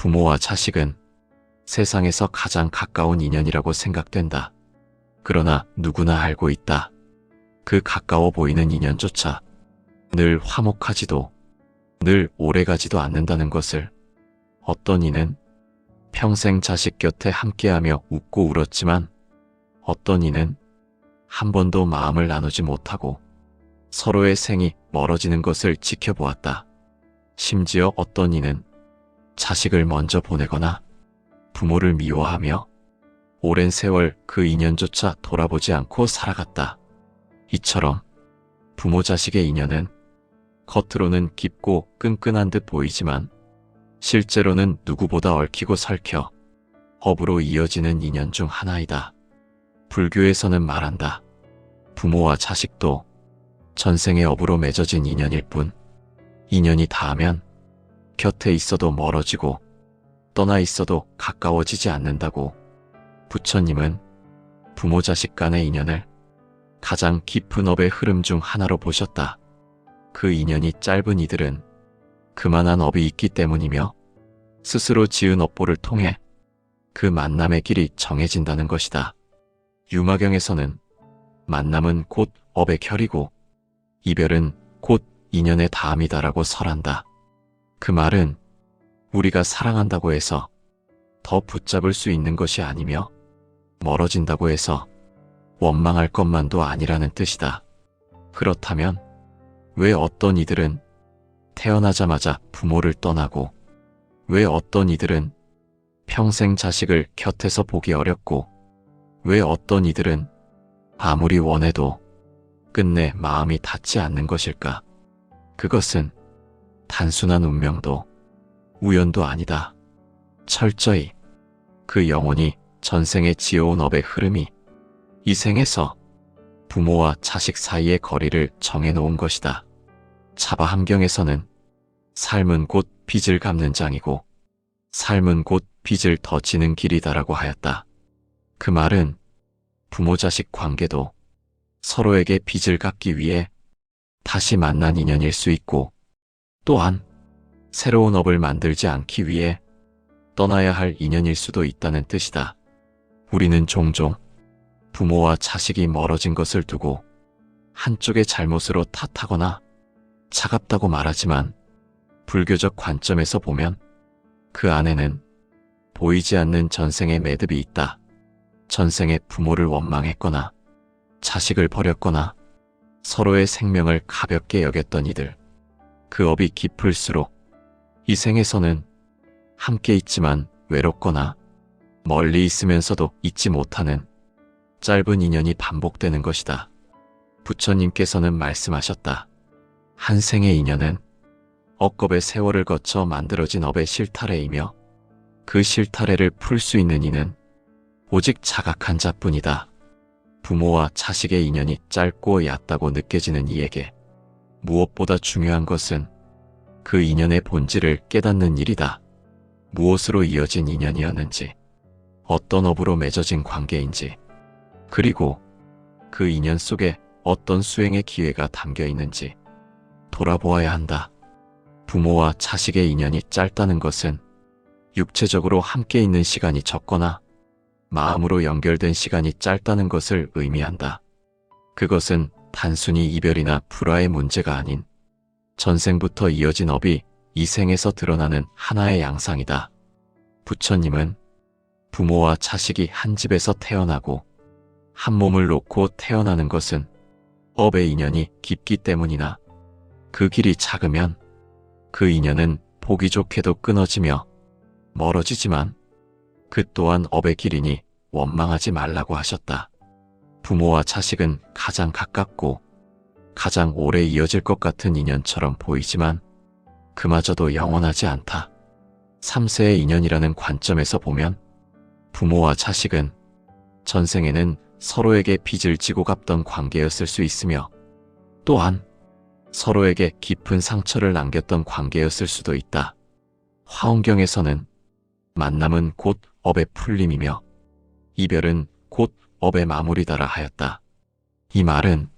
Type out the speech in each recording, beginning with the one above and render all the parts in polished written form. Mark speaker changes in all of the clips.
Speaker 1: 부모와 자식은 세상에서 가장 가까운 인연이라고 생각된다. 그러나 누구나 알고 있다. 그 가까워 보이는 인연조차 늘 화목하지도 늘 오래가지도 않는다는 것을. 어떤 이는 평생 자식 곁에 함께하며 웃고 울었지만 어떤 이는 한 번도 마음을 나누지 못하고 서로의 생이 멀어지는 것을 지켜보았다. 심지어 어떤 이는 자식을 먼저 보내거나 부모를 미워하며 오랜 세월 그 인연조차 돌아보지 않고 살아갔다. 이처럼 부모 자식의 인연은 겉으로는 깊고 끈끈한 듯 보이지만 실제로는 누구보다 얽히고 설켜 업으로 이어지는 인연 중 하나이다. 불교에서는 말한다. 부모와 자식도 전생의 업으로 맺어진 인연일 뿐, 인연이 닿으면 곁에 있어도 멀어지고 떠나 있어도 가까워지지 않는다고. 부처님은 부모 자식 간의 인연을 가장 깊은 업의 흐름 중 하나로 보셨다. 그 인연이 짧은 이들은 그만한 업이 있기 때문이며 스스로 지은 업보를 통해 그 만남의 길이 정해진다는 것이다. 유마경에서는 만남은 곧 업의 결이고 이별은 곧 인연의 다함이다라고 설한다. 그 말은 우리가 사랑한다고 해서 더 붙잡을 수 있는 것이 아니며 멀어진다고 해서 원망할 것만도 아니라는 뜻이다. 그렇다면 왜 어떤 이들은 태어나자마자 부모를 떠나고 왜 어떤 이들은 평생 자식을 곁에서 보기 어렵고 왜 어떤 이들은 아무리 원해도 끝내 마음이 닿지 않는 것일까? 그것은 단순한 운명도 우연도 아니다. 철저히 그 영혼이 전생에 지어온 업의 흐름이 이 생에서 부모와 자식 사이의 거리를 정해놓은 것이다. 차바함경에서는 삶은 곧 빚을 갚는 장이고 삶은 곧 빚을 더 지는 길이다라고 하였다. 그 말은 부모 자식 관계도 서로에게 빚을 갚기 위해 다시 만난 인연일 수 있고 또한 새로운 업을 만들지 않기 위해 떠나야 할 인연일 수도 있다는 뜻이다. 우리는 종종 부모와 자식이 멀어진 것을 두고 한쪽의 잘못으로 탓하거나 차갑다고 말하지만 불교적 관점에서 보면 그 안에는 보이지 않는 전생의 매듭이 있다. 전생에 부모를 원망했거나 자식을 버렸거나 서로의 생명을 가볍게 여겼던 이들. 그 업이 깊을수록 이 생에서는 함께 있지만 외롭거나 멀리 있으면서도 잊지 못하는 짧은 인연이 반복되는 것이다. 부처님께서는 말씀하셨다. 한 생의 인연은 억겁의 세월을 거쳐 만들어진 업의 실타래이며 그 실타래를 풀 수 있는 이는 오직 자각한 자뿐이다. 부모와 자식의 인연이 짧고 얕다고 느껴지는 이에게 무엇보다 중요한 것은 그 인연의 본질을 깨닫는 일이다. 무엇으로 이어진 인연이었는지, 어떤 업으로 맺어진 관계인지, 그리고 그 인연 속에 어떤 수행의 기회가 담겨 있는지 돌아보아야 한다. 부모와 자식의 인연이 짧다는 것은 육체적으로 함께 있는 시간이 적거나 마음으로 연결된 시간이 짧다는 것을 의미한다. 그것은 단순히 이별이나 불화의 문제가 아닌 전생부터 이어진 업이 이 생에서 드러나는 하나의 양상이다. 부처님은 부모와 자식이 한 집에서 태어나고 한 몸을 놓고 태어나는 것은 업의 인연이 깊기 때문이나 그 길이 작으면 그 인연은 보기 좋게도 끊어지며 멀어지지만 그 또한 업의 길이니 원망하지 말라고 하셨다. 부모와 자식은 가장 가깝고 가장 오래 이어질 것 같은 인연처럼 보이지만 그마저도 영원하지 않다. 3세의 인연이라는 관점에서 보면 부모와 자식은 전생에는 서로에게 빚을 지고 갚던 관계였을 수 있으며 또한 서로에게 깊은 상처를 남겼던 관계였을 수도 있다. 화엄경에서는 만남은 곧 업의 풀림이며 이별은 곧 업의 마무리다라 하였다. 이 말은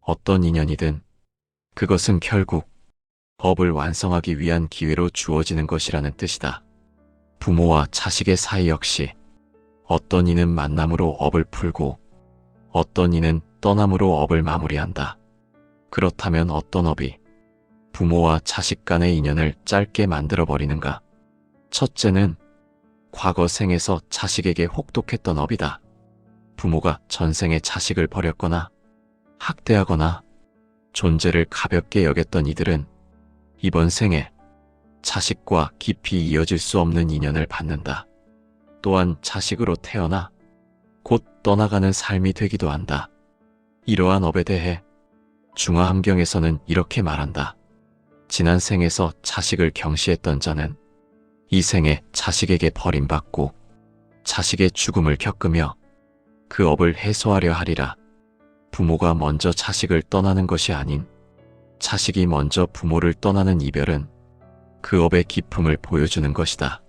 Speaker 1: 어떤 인연이든 그것은 결국 업을 완성하기 위한 기회로 주어지는 것이라는 뜻이다. 부모와 자식의 사이 역시 어떤 이는 만남으로 업을 풀고 어떤 이는 떠남으로 업을 마무리한다. 그렇다면 어떤 업이 부모와 자식 간의 인연을 짧게 만들어버리는가? 첫째는 과거 생에서 자식에게 혹독했던 업이다. 부모가 전생에 자식을 버렸거나 학대하거나 존재를 가볍게 여겼던 이들은 이번 생에 자식과 깊이 이어질 수 없는 인연을 받는다. 또한 자식으로 태어나 곧 떠나가는 삶이 되기도 한다. 이러한 업에 대해 중화함경에서는 이렇게 말한다. 지난 생에서 자식을 경시했던 자는 이 생에 자식에게 버림받고 자식의 죽음을 겪으며 그 업을 해소하려 하리라. 부모가 먼저 자식을 떠나는 것이 아닌 자식이 먼저 부모를 떠나는 이별은 그 업의 깊음을 보여주는 것이다.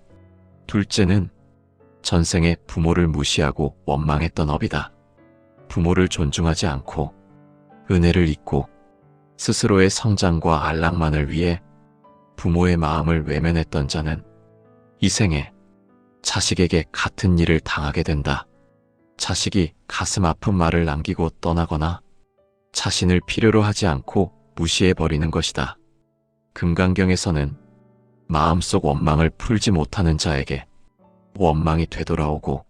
Speaker 1: 둘째는 전생에 부모를 무시하고 원망했던 업이다. 부모를 존중하지 않고 은혜를 잊고 스스로의 성장과 안락만을 위해 부모의 마음을 외면했던 자는 이 생에 자식에게 같은 일을 당하게 된다. 자식이 가슴 아픈 말을 남기고 떠나거나 자신을 필요로 하지 않고 무시해버리는 것이다. 금강경에서는 마음속 원망을 풀지 못하는 자에게 원망이 되돌아오고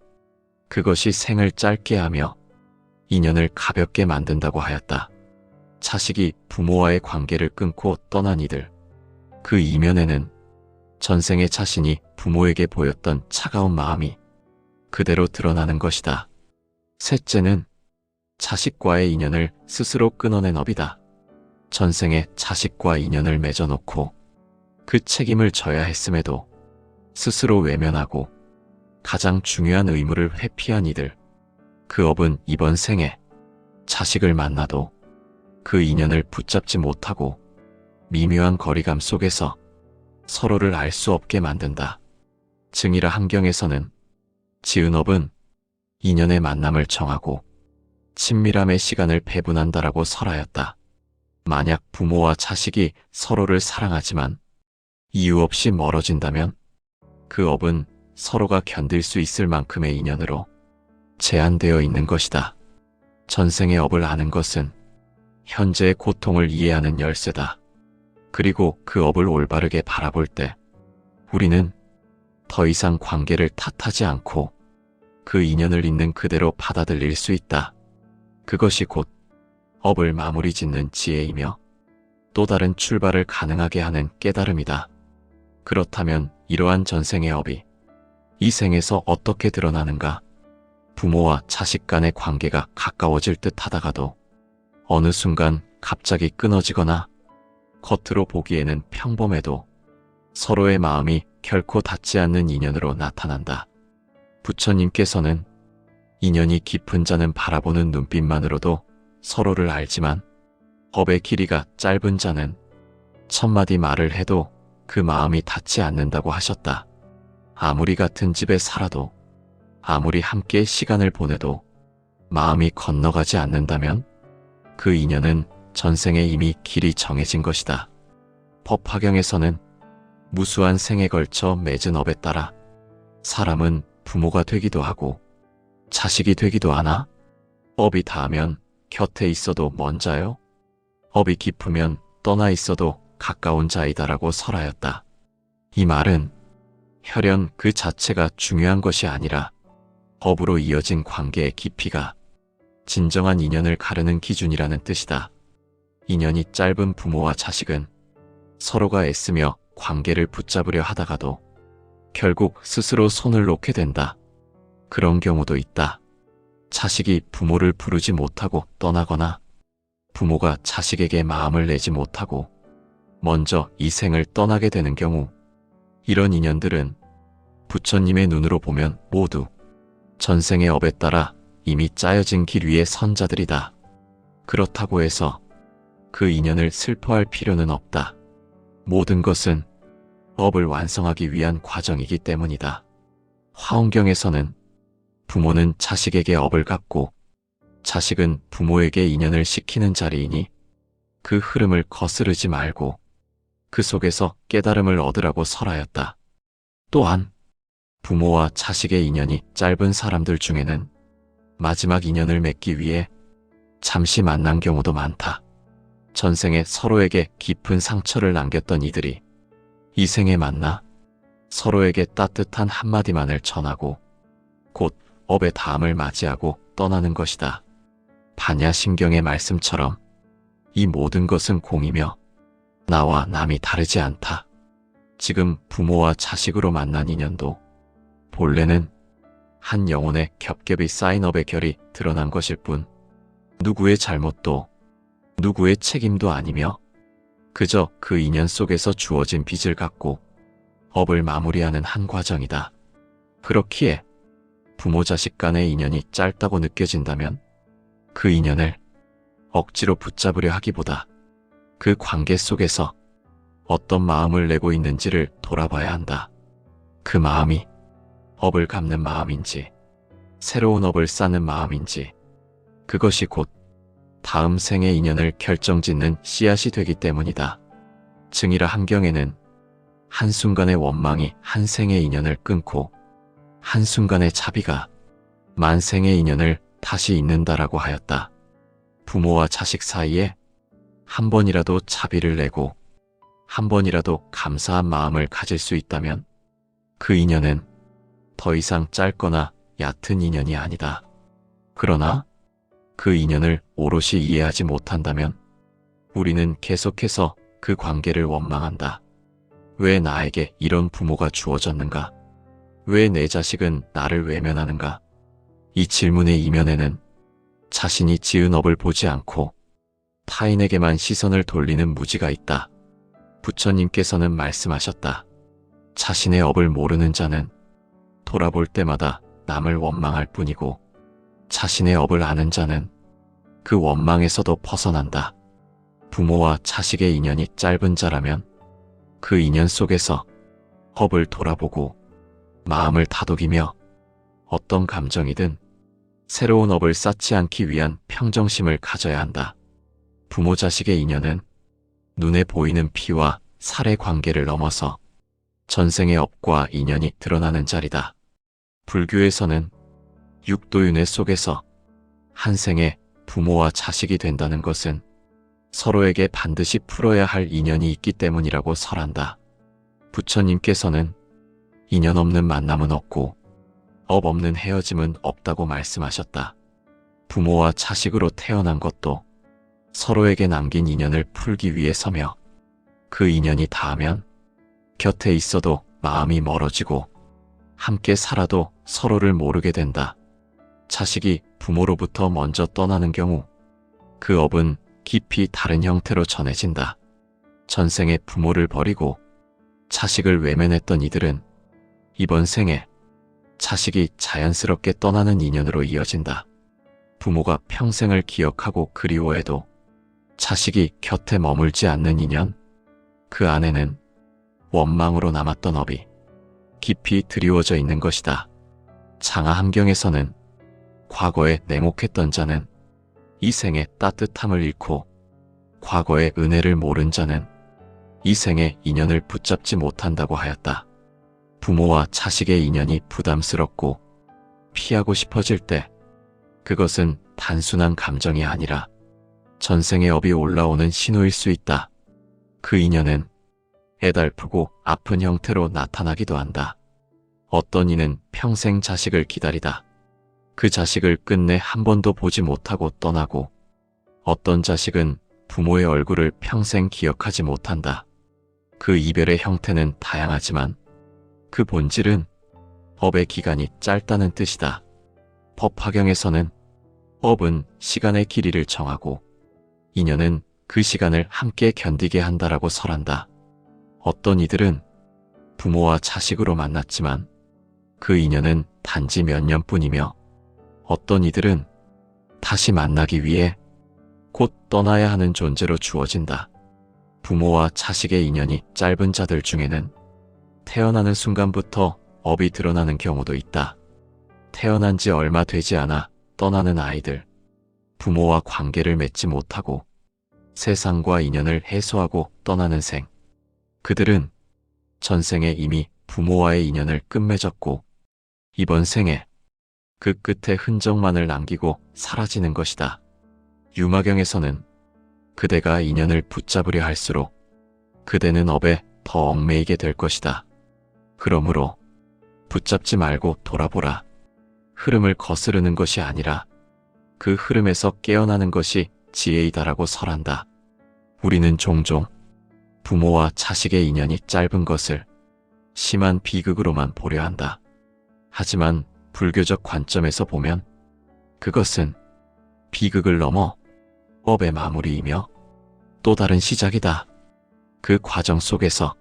Speaker 1: 그것이 생을 짧게 하며 인연을 가볍게 만든다고 하였다. 자식이 부모와의 관계를 끊고 떠난 이들, 그 이면에는 전생의 자신이 부모에게 보였던 차가운 마음이 그대로 드러나는 것이다. 셋째는 자식과의 인연을 스스로 끊어낸 업이다. 전생에 자식과 인연을 맺어놓고 그 책임을 져야 했음에도 스스로 외면하고 가장 중요한 의무를 회피한 이들, 그 업은 이번 생에 자식을 만나도 그 인연을 붙잡지 못하고 미묘한 거리감 속에서 서로를 알 수 없게 만든다. 증이라 함경에서는 지은 업은 인연의 만남을 정하고 친밀함의 시간을 배분한다라고 설하였다. 만약 부모와 자식이 서로를 사랑하지만 이유 없이 멀어진다면 그 업은 서로가 견딜 수 있을 만큼의 인연으로 제한되어 있는 것이다. 전생의 업을 아는 것은 현재의 고통을 이해하는 열쇠다. 그리고 그 업을 올바르게 바라볼 때 우리는 더 이상 관계를 탓하지 않고 그 인연을 있는 그대로 받아들일 수 있다. 그것이 곧 업을 마무리 짓는 지혜이며 또 다른 출발을 가능하게 하는 깨달음이다. 그렇다면 이러한 전생의 업이 이 생에서 어떻게 드러나는가? 부모와 자식 간의 관계가 가까워질 듯 하다가도 어느 순간 갑자기 끊어지거나 겉으로 보기에는 평범해도 서로의 마음이 결코 닿지 않는 인연으로 나타난다. 부처님께서는 인연이 깊은 자는 바라보는 눈빛만으로도 서로를 알지만 업의 길이가 짧은 자는 천마디 말을 해도 그 마음이 닿지 않는다고 하셨다. 아무리 같은 집에 살아도 아무리 함께 시간을 보내도 마음이 건너가지 않는다면 그 인연은 전생에 이미 길이 정해진 것이다. 법화경에서는 무수한 생에 걸쳐 맺은 업에 따라 사람은 부모가 되기도 하고 자식이 되기도 하나? 업이 닿으면 곁에 있어도 먼 자요? 업이 깊으면 떠나 있어도 가까운 자이다라고 설하였다. 이 말은 혈연 그 자체가 중요한 것이 아니라 업으로 이어진 관계의 깊이가 진정한 인연을 가르는 기준이라는 뜻이다. 인연이 짧은 부모와 자식은 서로가 애쓰며 관계를 붙잡으려 하다가도 결국 스스로 손을 놓게 된다. 그런 경우도 있다. 자식이 부모를 부르지 못하고 떠나거나 부모가 자식에게 마음을 내지 못하고 먼저 이 생을 떠나게 되는 경우, 이런 인연들은 부처님의 눈으로 보면 모두 전생의 업에 따라 이미 짜여진 길 위에 선 자들이다. 그렇다고 해서 그 인연을 슬퍼할 필요는 없다. 모든 것은 업을 완성하기 위한 과정이기 때문이다. 화엄경에서는 부모는 자식에게 업을 갚고 자식은 부모에게 인연을 시키는 자리이니 그 흐름을 거스르지 말고 그 속에서 깨달음을 얻으라고 설하였다. 또한 부모와 자식의 인연이 짧은 사람들 중에는 마지막 인연을 맺기 위해 잠시 만난 경우도 많다. 전생에 서로에게 깊은 상처를 남겼던 이들이 이 생에 만나 서로에게 따뜻한 한마디만을 전하고 곧 업의 다음을 맞이하고 떠나는 것이다. 반야심경의 말씀처럼 이 모든 것은 공이며 나와 남이 다르지 않다. 지금 부모와 자식으로 만난 인연도 본래는 한 영혼의 겹겹이 쌓인 업의 결이 드러난 것일 뿐 누구의 잘못도 누구의 책임도 아니며 그저 그 인연 속에서 주어진 빚을 갚고 업을 마무리하는 한 과정이다. 그렇기에 부모 자식 간의 인연이 짧다고 느껴진다면 그 인연을 억지로 붙잡으려 하기보다 그 관계 속에서 어떤 마음을 내고 있는지를 돌아봐야 한다. 그 마음이 업을 갚는 마음인지 새로운 업을 쌓는 마음인지 그것이 곧 다음 생의 인연을 결정짓는 씨앗이 되기 때문이다. 증이라 함경에는 한순간의 원망이 한 생의 인연을 끊고 한순간의 자비가 만생의 인연을 다시 잇는다라고 하였다. 부모와 자식 사이에 한 번이라도 자비를 내고 한 번이라도 감사한 마음을 가질 수 있다면 그 인연은 더 이상 짧거나 얕은 인연이 아니다. 그러나 그 인연을 오롯이 이해하지 못한다면 우리는 계속해서 그 관계를 원망한다. 왜 나에게 이런 부모가 주어졌는가? 왜 내 자식은 나를 외면하는가? 이 질문의 이면에는 자신이 지은 업을 보지 않고 타인에게만 시선을 돌리는 무지가 있다. 부처님께서는 말씀하셨다. 자신의 업을 모르는 자는 돌아볼 때마다 남을 원망할 뿐이고 자신의 업을 아는 자는 그 원망에서도 벗어난다. 부모와 자식의 인연이 짧은 자라면 그 인연 속에서 업을 돌아보고 마음을 다독이며 어떤 감정이든 새로운 업을 쌓지 않기 위한 평정심을 가져야 한다. 부모 자식의 인연은 눈에 보이는 피와 살의 관계를 넘어서 전생의 업과 인연이 드러나는 자리다. 불교에서는 육도윤회 속에서 한 생에 부모와 자식이 된다는 것은 서로에게 반드시 풀어야 할 인연이 있기 때문이라고 설한다. 부처님께서는 인연 없는 만남은 없고 업 없는 헤어짐은 없다고 말씀하셨다. 부모와 자식으로 태어난 것도 서로에게 남긴 인연을 풀기 위해서며 그 인연이 닿으면 곁에 있어도 마음이 멀어지고 함께 살아도 서로를 모르게 된다. 자식이 부모로부터 먼저 떠나는 경우 그 업은 깊이 다른 형태로 전해진다. 전생에 부모를 버리고 자식을 외면했던 이들은 이번 생에 자식이 자연스럽게 떠나는 인연으로 이어진다. 부모가 평생을 기억하고 그리워해도 자식이 곁에 머물지 않는 인연, 그 안에는 원망으로 남았던 업이 깊이 드리워져 있는 것이다. 장하함경에서는 과거에 냉혹했던 자는 이 생의 따뜻함을 잃고 과거의 은혜를 모른 자는 이 생의 인연을 붙잡지 못한다고 하였다. 부모와 자식의 인연이 부담스럽고 피하고 싶어질 때 그것은 단순한 감정이 아니라 전생의 업이 올라오는 신호일 수 있다. 그 인연은 애달프고 아픈 형태로 나타나기도 한다. 어떤 이는 평생 자식을 기다리다 그 자식을 끝내 한 번도 보지 못하고 떠나고 어떤 자식은 부모의 얼굴을 평생 기억하지 못한다. 그 이별의 형태는 다양하지만 그 본질은 업의 기간이 짧다는 뜻이다. 법화경에서는 업은 시간의 길이를 정하고 인연은 그 시간을 함께 견디게 한다라고 설한다. 어떤 이들은 부모와 자식으로 만났지만 그 인연은 단지 몇 년뿐이며 어떤 이들은 다시 만나기 위해 곧 떠나야 하는 존재로 주어진다. 부모와 자식의 인연이 짧은 자들 중에는 태어나는 순간부터 업이 드러나는 경우도 있다. 태어난 지 얼마 되지 않아 떠나는 아이들, 부모와 관계를 맺지 못하고 세상과 인연을 해소하고 떠나는 생, 그들은 전생에 이미 부모와의 인연을 끝맺었고 이번 생에 그 끝에 흔적만을 남기고 사라지는 것이다. 유마경에서는 그대가 인연을 붙잡으려 할수록 그대는 업에 더 얽매이게 될 것이다. 그러므로 붙잡지 말고 돌아보라. 흐름을 거스르는 것이 아니라 그 흐름에서 깨어나는 것이 지혜이다라고 설한다. 우리는 종종 부모와 자식의 인연이 짧은 것을 심한 비극으로만 보려 한다. 하지만 불교적 관점에서 보면 그것은 비극을 넘어 업의 마무리이며 또 다른 시작이다. 그 과정 속에서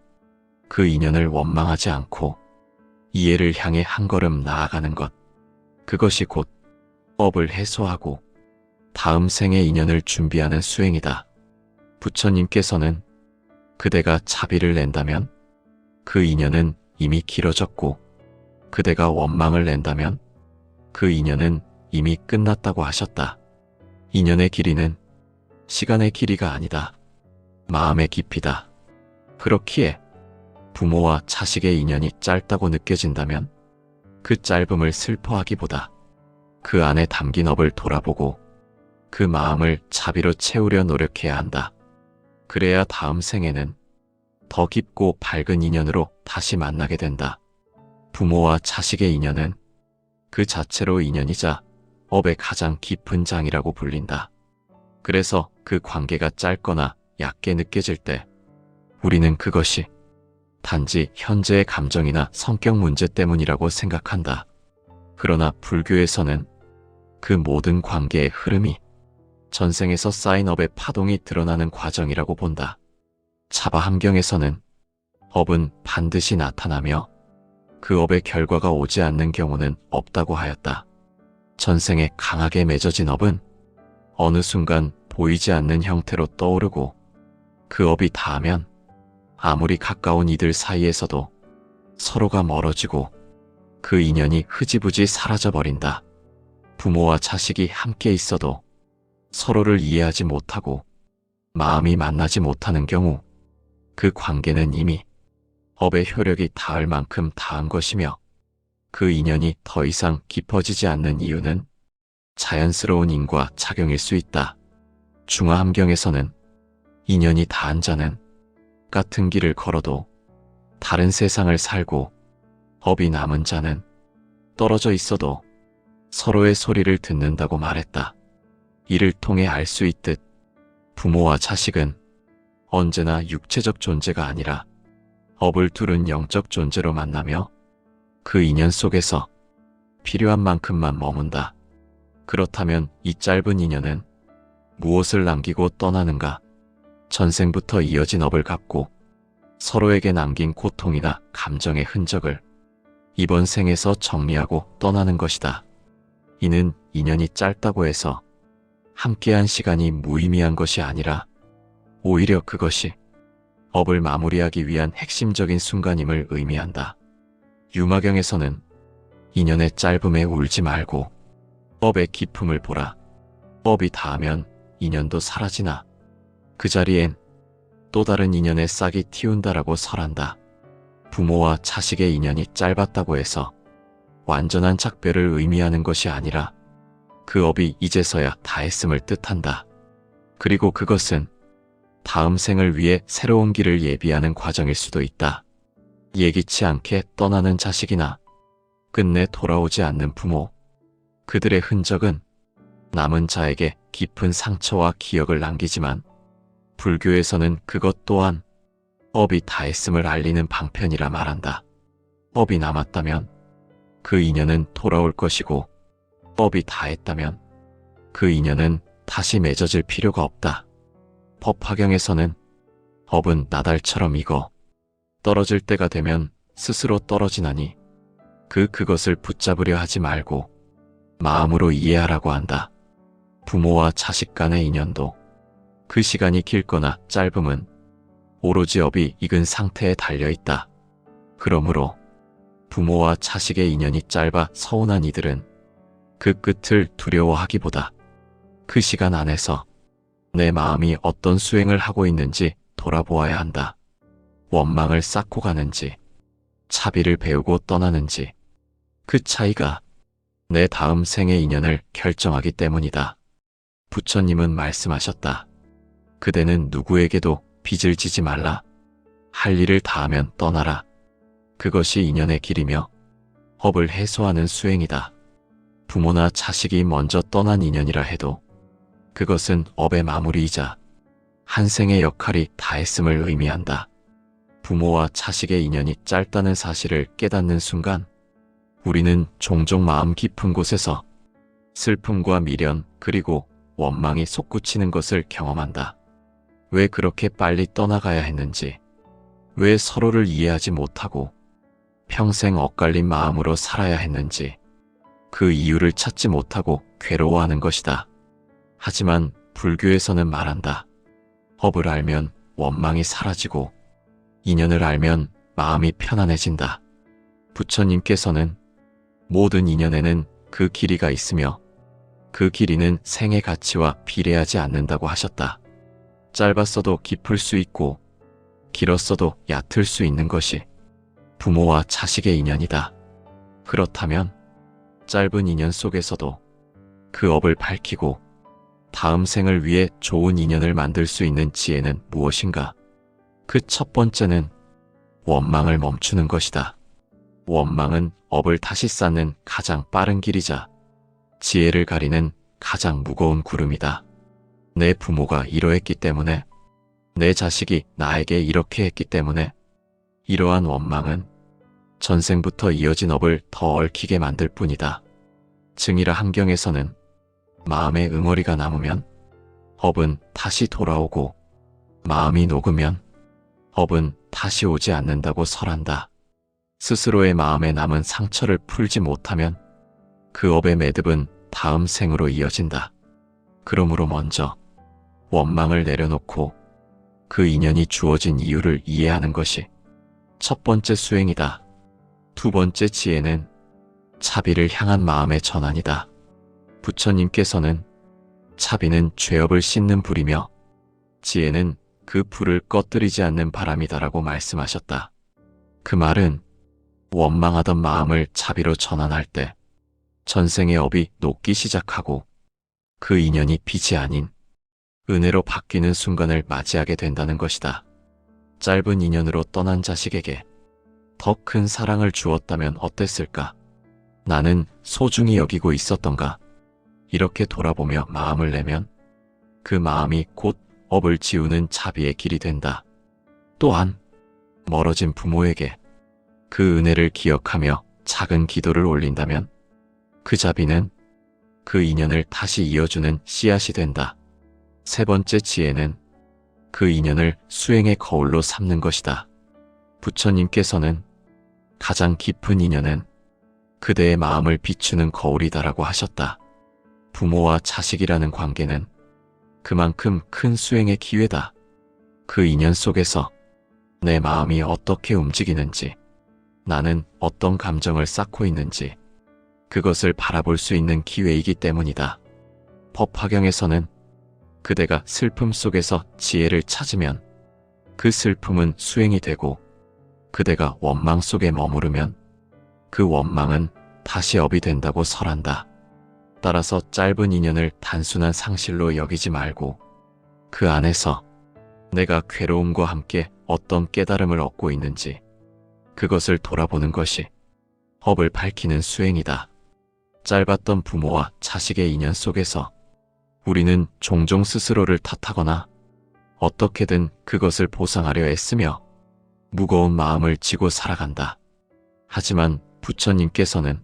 Speaker 1: 그 인연을 원망하지 않고 이해를 향해 한 걸음 나아가는 것, 그것이 곧 업을 해소하고 다음 생의 인연을 준비하는 수행이다. 부처님께서는 그대가 자비를 낸다면 그 인연은 이미 길어졌고 그대가 원망을 낸다면 그 인연은 이미 끝났다고 하셨다. 인연의 길이는 시간의 길이가 아니다. 마음의 깊이다. 그렇기에 부모와 자식의 인연이 짧다고 느껴진다면 그 짧음을 슬퍼하기보다 그 안에 담긴 업을 돌아보고 그 마음을 자비로 채우려 노력해야 한다. 그래야 다음 생에는 더 깊고 밝은 인연으로 다시 만나게 된다. 부모와 자식의 인연은 그 자체로 인연이자 업의 가장 깊은 장이라고 불린다. 그래서 그 관계가 짧거나 얕게 느껴질 때 우리는 그것이 단지 현재의 감정이나 성격 문제 때문이라고 생각한다. 그러나 불교에서는 그 모든 관계의 흐름이 전생에서 쌓인 업의 파동이 드러나는 과정이라고 본다. 차바함경에서는 업은 반드시 나타나며 그 업의 결과가 오지 않는 경우는 없다고 하였다. 전생에 강하게 맺어진 업은 어느 순간 보이지 않는 형태로 떠오르고 그 업이 닿으면 아무리 가까운 이들 사이에서도 서로가 멀어지고 그 인연이 흐지부지 사라져버린다. 부모와 자식이 함께 있어도 서로를 이해하지 못하고 마음이 만나지 못하는 경우 그 관계는 이미 업의 효력이 닿을 만큼 닿은 것이며 그 인연이 더 이상 깊어지지 않는 이유는 자연스러운 인과 작용일 수 있다. 중화함경에서는 인연이 닿은 자는 같은 길을 걸어도 다른 세상을 살고 업이 남은 자는 떨어져 있어도 서로의 소리를 듣는다고 말했다. 이를 통해 알 수 있듯 부모와 자식은 언제나 육체적 존재가 아니라 업을 두른 영적 존재로 만나며 그 인연 속에서 필요한 만큼만 머문다. 그렇다면 이 짧은 인연은 무엇을 남기고 떠나는가? 전생부터 이어진 업을 갚고 서로에게 남긴 고통이나 감정의 흔적을 이번 생에서 정리하고 떠나는 것이다. 이는 인연이 짧다고 해서 함께한 시간이 무의미한 것이 아니라 오히려 그것이 업을 마무리하기 위한 핵심적인 순간임을 의미한다. 유마경에서는 인연의 짧음에 울지 말고 업의 깊음을 보라. 업이 닿으면 인연도 사라지나 그 자리엔 또 다른 인연의 싹이 틔운다라고 설한다. 부모와 자식의 인연이 짧았다고 해서 완전한 작별을 의미하는 것이 아니라 그 업이 이제서야 다했음을 뜻한다. 그리고 그것은 다음 생을 위해 새로운 길을 예비하는 과정일 수도 있다. 예기치 않게 떠나는 자식이나 끝내 돌아오지 않는 부모, 그들의 흔적은 남은 자에게 깊은 상처와 기억을 남기지만 불교에서는 그것 또한 업이 다했음을 알리는 방편이라 말한다. 업이 남았다면 그 인연은 돌아올 것이고 업이 다했다면 그 인연은 다시 맺어질 필요가 없다. 법화경에서는 업은 나달처럼 익어 떨어질 때가 되면 스스로 떨어지나니 그것을 붙잡으려 하지 말고 마음으로 이해하라고 한다. 부모와 자식 간의 인연도 그 시간이 길거나 짧음은 오로지 업이 익은 상태에 달려있다. 그러므로 부모와 자식의 인연이 짧아 서운한 이들은 그 끝을 두려워하기보다 그 시간 안에서 내 마음이 어떤 수행을 하고 있는지 돌아보아야 한다. 원망을 쌓고 가는지, 차비를 배우고 떠나는지, 그 차이가 내 다음 생의 인연을 결정하기 때문이다. 부처님은 말씀하셨다. 그대는 누구에게도 빚을 지지 말라. 할 일을 다하면 떠나라. 그것이 인연의 길이며 업을 해소하는 수행이다. 부모나 자식이 먼저 떠난 인연이라 해도 그것은 업의 마무리이자 한 생의 역할이 다했음을 의미한다. 부모와 자식의 인연이 짧다는 사실을 깨닫는 순간 우리는 종종 마음 깊은 곳에서 슬픔과 미련 그리고 원망이 솟구치는 것을 경험한다. 왜 그렇게 빨리 떠나가야 했는지, 왜 서로를 이해하지 못하고 평생 엇갈린 마음으로 살아야 했는지 그 이유를 찾지 못하고 괴로워하는 것이다. 하지만 불교에서는 말한다. 업을 알면 원망이 사라지고 인연을 알면 마음이 편안해진다. 부처님께서는 모든 인연에는 그 길이가 있으며 그 길이는 생의 가치와 비례하지 않는다고 하셨다. 짧았어도 깊을 수 있고 길었어도 얕을 수 있는 것이 부모와 자식의 인연이다. 그렇다면 짧은 인연 속에서도 그 업을 밝히고 다음 생을 위해 좋은 인연을 만들 수 있는 지혜는 무엇인가? 그 첫 번째는 원망을 멈추는 것이다. 원망은 업을 다시 쌓는 가장 빠른 길이자 지혜를 가리는 가장 무거운 구름이다. 내 부모가 이러했기 때문에, 내 자식이 나에게 이렇게 했기 때문에 이러한 원망은 전생부터 이어진 업을 더 얽히게 만들 뿐이다. 증이라 함경에서는 마음에 응어리가 남으면 업은 다시 돌아오고 마음이 녹으면 업은 다시 오지 않는다고 설한다. 스스로의 마음에 남은 상처를 풀지 못하면 그 업의 매듭은 다음 생으로 이어진다. 그러므로 먼저 원망을 내려놓고 그 인연이 주어진 이유를 이해하는 것이 첫 번째 수행이다. 두 번째 지혜는 차비를 향한 마음의 전환이다. 부처님께서는 차비는 죄업을 씻는 불이며 지혜는 그 불을 꺼뜨리지 않는 바람이다라고 말씀하셨다. 그 말은 원망하던 마음을 차비로 전환할 때 전생의 업이 녹기 시작하고 그 인연이 빚이 아닌 은혜로 바뀌는 순간을 맞이하게 된다는 것이다. 짧은 인연으로 떠난 자식에게 더 큰 사랑을 주었다면 어땠을까? 나는 소중히 여기고 있었던가? 이렇게 돌아보며 마음을 내면 그 마음이 곧 업을 지우는 차비의 길이 된다. 또한 멀어진 부모에게 그 은혜를 기억하며 작은 기도를 올린다면 그 자비는 그 인연을 다시 이어주는 씨앗이 된다. 세 번째 지혜는 그 인연을 수행의 거울로 삼는 것이다. 부처님께서는 가장 깊은 인연은 그대의 마음을 비추는 거울이다라고 하셨다. 부모와 자식이라는 관계는 그만큼 큰 수행의 기회다. 그 인연 속에서 내 마음이 어떻게 움직이는지, 나는 어떤 감정을 쌓고 있는지 그것을 바라볼 수 있는 기회이기 때문이다. 법화경에서는 그대가 슬픔 속에서 지혜를 찾으면 그 슬픔은 수행이 되고 그대가 원망 속에 머무르면 그 원망은 다시 업이 된다고 설한다. 따라서 짧은 인연을 단순한 상실로 여기지 말고 그 안에서 내가 괴로움과 함께 어떤 깨달음을 얻고 있는지 그것을 돌아보는 것이 업을 밝히는 수행이다. 짧았던 부모와 자식의 인연 속에서 우리는 종종 스스로를 탓하거나 어떻게든 그것을 보상하려 애쓰며 무거운 마음을 지고 살아간다. 하지만 부처님께서는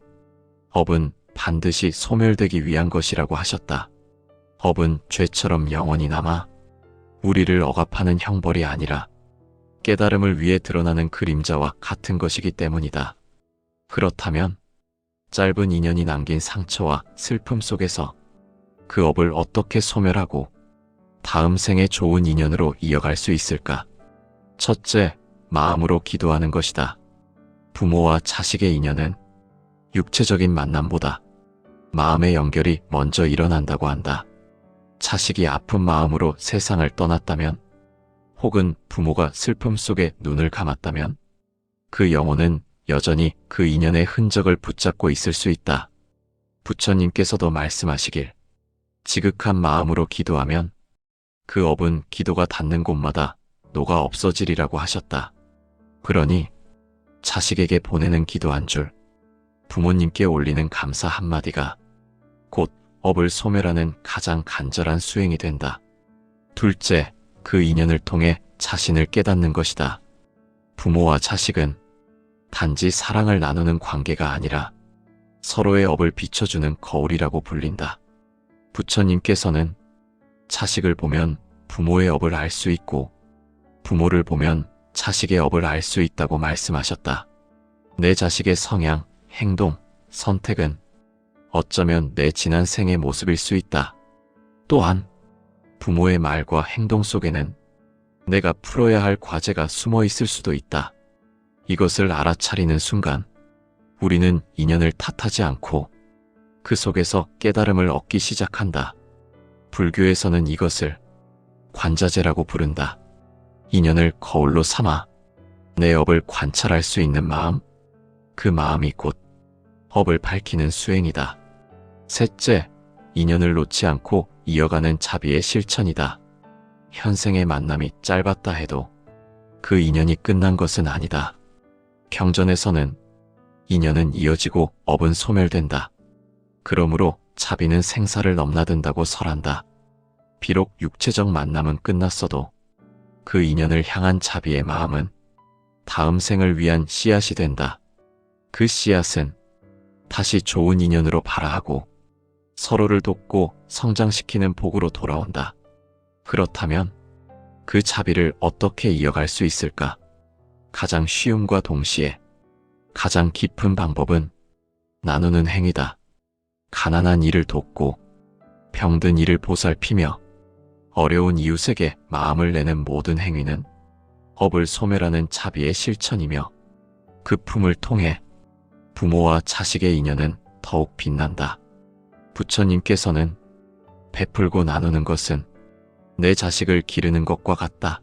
Speaker 1: 업은 반드시 소멸되기 위한 것이라고 하셨다. 업은 죄처럼 영원히 남아 우리를 억압하는 형벌이 아니라 깨달음을 위해 드러나는 그림자와 같은 것이기 때문이다. 그렇다면 짧은 인연이 남긴 상처와 슬픔 속에서 그 업을 어떻게 소멸하고 다음 생에 좋은 인연으로 이어갈 수 있을까? 첫째, 마음으로 기도하는 것이다. 부모와 자식의 인연은 육체적인 만남보다 마음의 연결이 먼저 일어난다고 한다. 자식이 아픈 마음으로 세상을 떠났다면, 혹은 부모가 슬픔 속에 눈을 감았다면 그 영혼은 여전히 그 인연의 흔적을 붙잡고 있을 수 있다. 부처님께서도 말씀하시길 지극한 마음으로 기도하면 그 업은 기도가 닿는 곳마다 녹아 없어지리라고 하셨다. 그러니 자식에게 보내는 기도 한 줄, 부모님께 올리는 감사 한마디가 곧 업을 소멸하는 가장 간절한 수행이 된다. 둘째, 그 인연을 통해 자신을 깨닫는 것이다. 부모와 자식은 단지 사랑을 나누는 관계가 아니라 서로의 업을 비춰주는 거울이라고 불린다. 부처님께서는 자식을 보면 부모의 업을 알 수 있고 부모를 보면 자식의 업을 알 수 있다고 말씀하셨다. 내 자식의 성향, 행동, 선택은 어쩌면 내 지난 생의 모습일 수 있다. 또한 부모의 말과 행동 속에는 내가 풀어야 할 과제가 숨어 있을 수도 있다. 이것을 알아차리는 순간 우리는 인연을 탓하지 않고 그 속에서 깨달음을 얻기 시작한다. 불교에서는 이것을 관자재라고 부른다. 인연을 거울로 삼아 내 업을 관찰할 수 있는 마음, 그 마음이 곧 업을 밝히는 수행이다. 셋째, 인연을 놓지 않고 이어가는 자비의 실천이다. 현생의 만남이 짧았다 해도 그 인연이 끝난 것은 아니다. 경전에서는 인연은 이어지고 업은 소멸된다. 그러므로 자비는 생사를 넘나든다고 설한다. 비록 육체적 만남은 끝났어도 그 인연을 향한 자비의 마음은 다음 생을 위한 씨앗이 된다. 그 씨앗은 다시 좋은 인연으로 발화하고 서로를 돕고 성장시키는 복으로 돌아온다. 그렇다면 그 자비를 어떻게 이어갈 수 있을까? 가장 쉬움과 동시에 가장 깊은 방법은 나누는 행위다. 가난한 이를 돕고 병든 이를 보살피며 어려운 이웃에게 마음을 내는 모든 행위는 업을 소멸하는 자비의 실천이며 그 품을 통해 부모와 자식의 인연은 더욱 빛난다. 부처님께서는 베풀고 나누는 것은 내 자식을 기르는 것과 같다.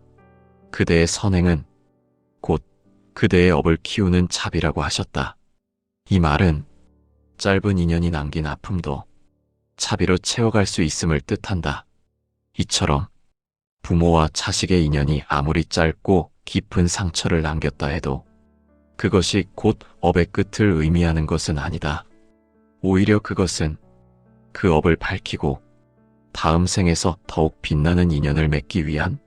Speaker 1: 그대의 선행은 곧 그대의 업을 키우는 자비라고 하셨다. 이 말은 짧은 인연이 남긴 아픔도 자비로 채워갈 수 있음을 뜻한다. 이처럼 부모와 자식의 인연이 아무리 짧고 깊은 상처를 남겼다 해도 그것이 곧 업의 끝을 의미하는 것은 아니다. 오히려 그것은 그 업을 밝히고 다음 생에서 더욱 빛나는 인연을 맺기 위한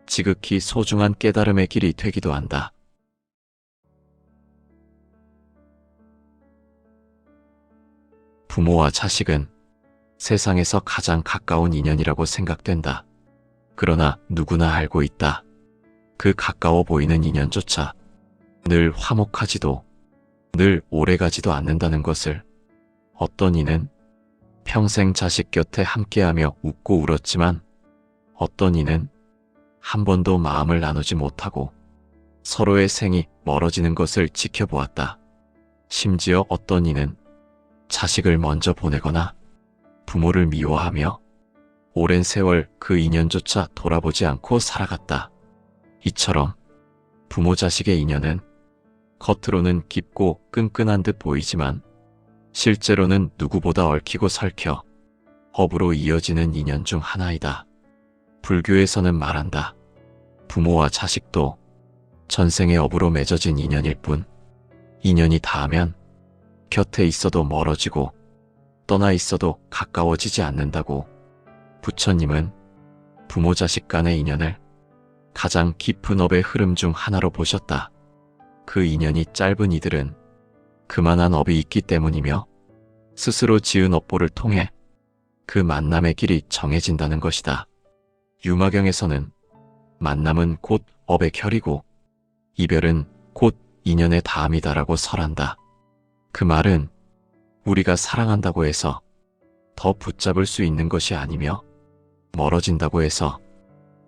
Speaker 1: 지극히 소중한 깨달음의 길이 되기도 한다. 부모와 자식은 세상에서 가장 가까운 인연이라고 생각된다. 그러나 누구나 알고 있다. 그 가까워 보이는 인연조차 늘 화목하지도 늘 오래가지도 않는다는 것을. 어떤 이는 평생 자식 곁에 함께하며 웃고 울었지만 어떤 이는 한 번도 마음을 나누지 못하고 서로의 생이 멀어지는 것을 지켜보았다. 심지어 어떤 이는 자식을 먼저 보내거나 부모를 미워하며 오랜 세월 그 인연조차 돌아보지 않고 살아갔다. 이처럼 부모 자식의 인연은 겉으로는 깊고 끈끈한 듯 보이지만 실제로는 누구보다 얽히고 설켜 업으로 이어지는 인연 중 하나이다. 불교에서는 말한다. 부모와 자식도 전생의 업으로 맺어진 인연일 뿐 인연이 닿으면 곁에 있어도 멀어지고 떠나 있어도 가까워지지 않는다고. 부처님은 부모 자식 간의 인연을 가장 깊은 업의 흐름 중 하나로 보셨다. 그 인연이 짧은 이들은 그만한 업이 있기 때문이며 스스로 지은 업보를 통해 그 만남의 길이 정해진다는 것이다. 유마경에서는 만남은 곧 업의 결이고 이별은 곧 인연의 다함이다라고 설한다. 그 말은 우리가 사랑한다고 해서 더 붙잡을 수 있는 것이 아니며 멀어진다고 해서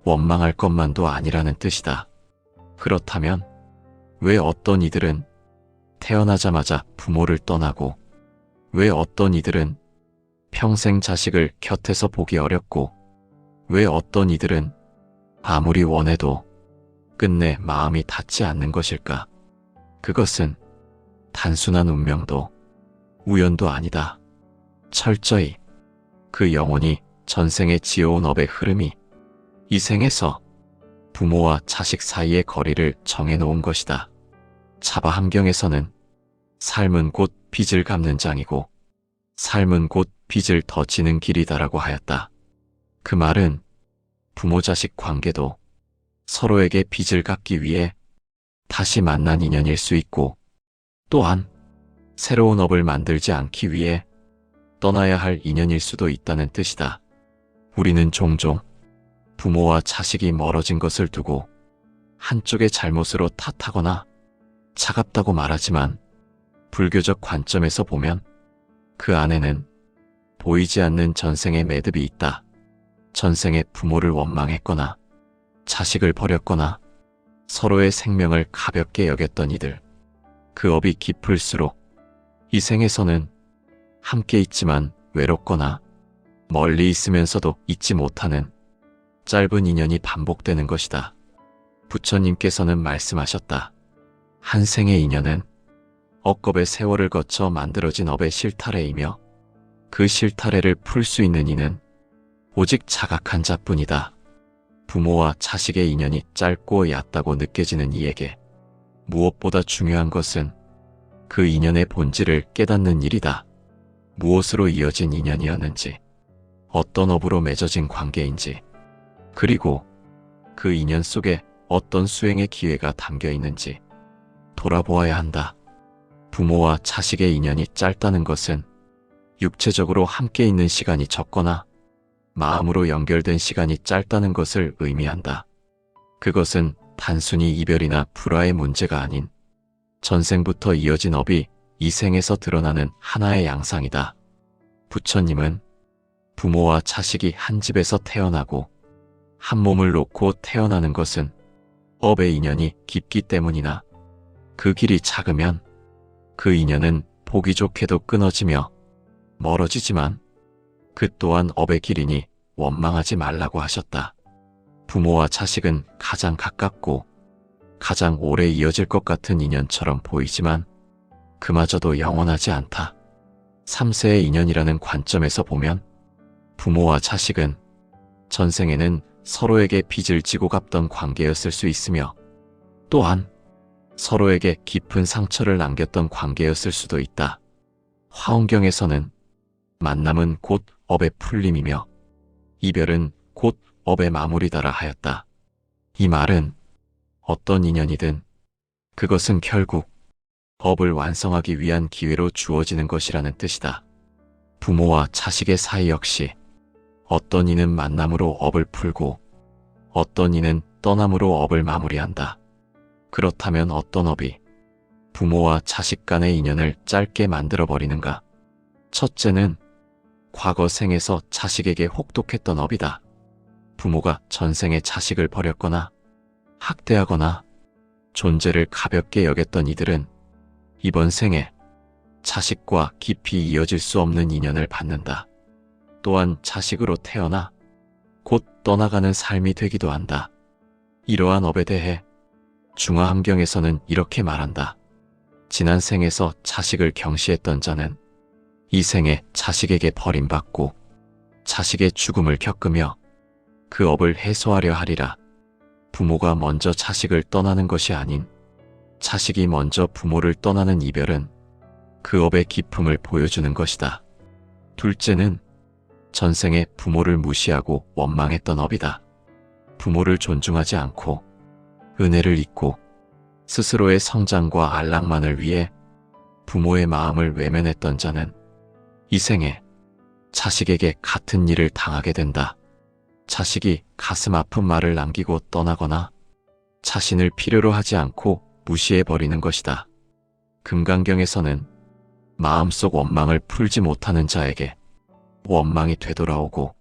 Speaker 1: 원망할 것만도 아니라는 뜻이다. 그렇다면 왜 어떤 이들은 태어나자마자 부모를 떠나고 왜 어떤 이들은 평생 자식을 곁에서 보기 어렵고 왜 어떤 이들은 아무리 원해도 끝내 마음이 닿지 않는 것일까? 그것은 단순한 운명도 우연도 아니다. 철저히 그 영혼이 전생에 지어온 업의 흐름이 이 생에서 부모와 자식 사이의 거리를 정해놓은 것이다. 차바 함경에서는 삶은 곧 빚을 갚는 장이고 삶은 곧 빚을 더 지는 길이다라고 하였다. 그 말은 부모 자식 관계도 서로에게 빚을 갚기 위해 다시 만난 인연일 수 있고 또한 새로운 업을 만들지 않기 위해 떠나야 할 인연일 수도 있다는 뜻이다. 우리는 종종 부모와 자식이 멀어진 것을 두고 한쪽의 잘못으로 탓하거나 차갑다고 말하지만 불교적 관점에서 보면 그 안에는 보이지 않는 전생의 매듭이 있다. 전생에 부모를 원망했거나 자식을 버렸거나 서로의 생명을 가볍게 여겼던 이들. 그 업이 깊을수록 이 생에서는 함께 있지만 외롭거나 멀리 있으면서도 잊지 못하는 짧은 인연이 반복되는 것이다. 부처님께서는 말씀하셨다. 한 생의 인연은 억겁의 세월을 거쳐 만들어진 업의 실타래이며 그 실타래를 풀 수 있는 이는 오직 자각한 자뿐이다. 부모와 자식의 인연이 짧고 얕다고 느껴지는 이에게 무엇보다 중요한 것은 그 인연의 본질을 깨닫는 일이다. 무엇으로 이어진 인연이었는지, 어떤 업으로 맺어진 관계인지, 그리고 그 인연 속에 어떤 수행의 기회가 담겨 있는지 돌아보아야 한다. 부모와 자식의 인연이 짧다는 것은 육체적으로 함께 있는 시간이 적거나 마음으로 연결된 시간이 짧다는 것을 의미한다. 그것은 단순히 이별이나 불화의 문제가 아닌 전생부터 이어진 업이 이 생에서 드러나는 하나의 양상이다. 부처님은 부모와 자식이 한 집에서 태어나고 한 몸을 놓고 태어나는 것은 업의 인연이 깊기 때문이나 그 길이 작으면 그 인연은 보기 좋게도 끊어지며 멀어지지만 그 또한 업의 길이니 원망하지 말라고 하셨다. 부모와 자식은 가장 가깝고 가장 오래 이어질 것 같은 인연처럼 보이지만 그마저도 영원하지 않다. 3세의 인연이라는 관점에서 보면 부모와 자식은 전생에는 서로에게 빚을 지고 갚던 관계였을 수 있으며 또한 서로에게 깊은 상처를 남겼던 관계였을 수도 있다. 화엄경에서는 만남은 곧 업의 풀림이며 이별은 곧 업의 마무리다라 하였다. 이 말은 어떤 인연이든 그것은 결국 업을 완성하기 위한 기회로 주어지는 것이라는 뜻이다. 부모와 자식의 사이 역시 어떤 이는 만남으로 업을 풀고 어떤 이는 떠남으로 업을 마무리한다. 그렇다면 어떤 업이 부모와 자식 간의 인연을 짧게 만들어버리는가? 첫째는 과거 생에서 자식에게 혹독했던 업이다. 부모가 전생에 자식을 버렸거나 학대하거나 존재를 가볍게 여겼던 이들은 이번 생에 자식과 깊이 이어질 수 없는 인연을 받는다. 또한 자식으로 태어나 곧 떠나가는 삶이 되기도 한다. 이러한 업에 대해 중화함경에서는 이렇게 말한다. 지난 생에서 자식을 경시했던 자는 이 생에 자식에게 버림받고 자식의 죽음을 겪으며 그 업을 해소하려 하리라. 부모가 먼저 자식을 떠나는 것이 아닌 자식이 먼저 부모를 떠나는 이별은 그 업의 깊음을 보여주는 것이다. 둘째는 전생에 부모를 무시하고 원망했던 업이다. 부모를 존중하지 않고 은혜를 잊고 스스로의 성장과 안락만을 위해 부모의 마음을 외면했던 자는 이 생에 자식에게 같은 일을 당하게 된다. 자식이 가슴 아픈 말을 남기고 떠나거나 자신을 필요로 하지 않고 무시해버리는 것이다. 금강경에서는 마음속 원망을 풀지 못하는 자에게 원망이 되돌아오고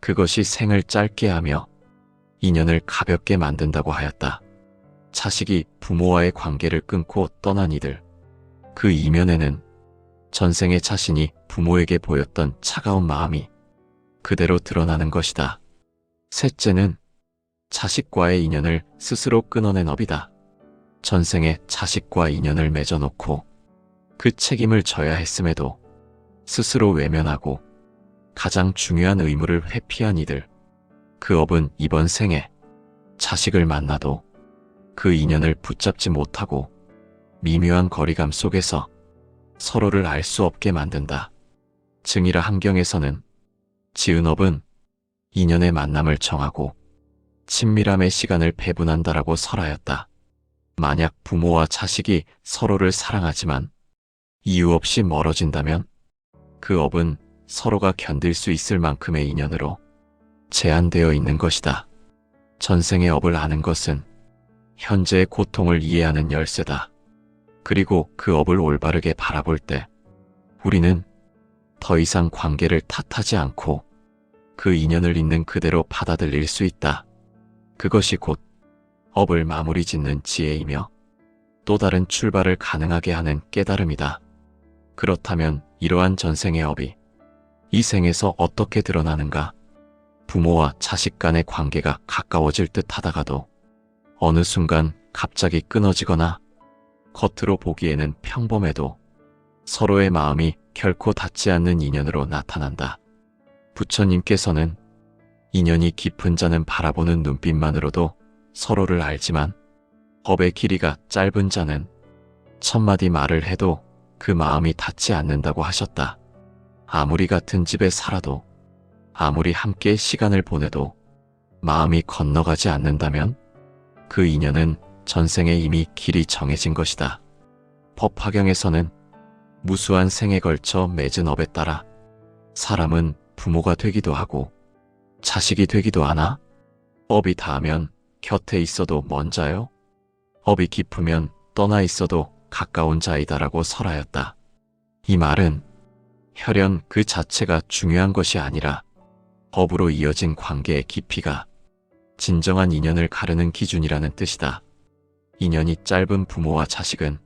Speaker 1: 그것이 생을 짧게 하며 인연을 가볍게 만든다고 하였다. 자식이 부모와의 관계를 끊고 떠난 이들, 그 이면에는 전생의 자신이 부모에게 보였던 차가운 마음이 그대로 드러나는 것이다. 셋째는 자식과의 인연을 스스로 끊어낸 업이다. 전생에 자식과 인연을 맺어놓고 그 책임을 져야 했음에도 스스로 외면하고 가장 중요한 의무를 회피한 이들. 그 업은 이번 생에 자식을 만나도 그 인연을 붙잡지 못하고 미묘한 거리감 속에서 서로를 알 수 없게 만든다. 증이라 환경에서는 지은 업은 인연의 만남을 정하고 친밀함의 시간을 배분한다라고 설하였다. 만약 부모와 자식이 서로를 사랑하지만 이유 없이 멀어진다면 그 업은 서로가 견딜 수 있을 만큼의 인연으로 제한되어 있는 것이다. 전생의 업을 아는 것은 현재의 고통을 이해하는 열쇠다. 그리고 그 업을 올바르게 바라볼 때 우리는 더 이상 관계를 탓하지 않고 그 인연을 있는 그대로 받아들일 수 있다. 그것이 곧 업을 마무리 짓는 지혜이며 또 다른 출발을 가능하게 하는 깨달음이다. 그렇다면 이러한 전생의 업이 이 생에서 어떻게 드러나는가? 부모와 자식 간의 관계가 가까워질 듯 하다가도 어느 순간 갑자기 끊어지거나 겉으로 보기에는 평범해도 서로의 마음이 결코 닿지 않는 인연으로 나타난다. 부처님께서는 인연이 깊은 자는 바라보는 눈빛만으로도 서로를 알지만 업의 길이가 짧은 자는 천마디 말을 해도 그 마음이 닿지 않는다고 하셨다. 아무리 같은 집에 살아도 아무리 함께 시간을 보내도 마음이 건너가지 않는다면 그 인연은 전생에 이미 길이 정해진 것이다. 법화경에서는 무수한 생에 걸쳐 맺은 업에 따라 사람은 부모가 되기도 하고 자식이 되기도 하나 업이 닿으면 곁에 있어도 먼 자요 업이 깊으면 떠나 있어도 가까운 자이다라고 설하였다. 이 말은 혈연 그 자체가 중요한 것이 아니라 업으로 이어진 관계의 깊이가 진정한 인연을 가르는 기준이라는 뜻이다. 인연이 짧은 부모와 자식은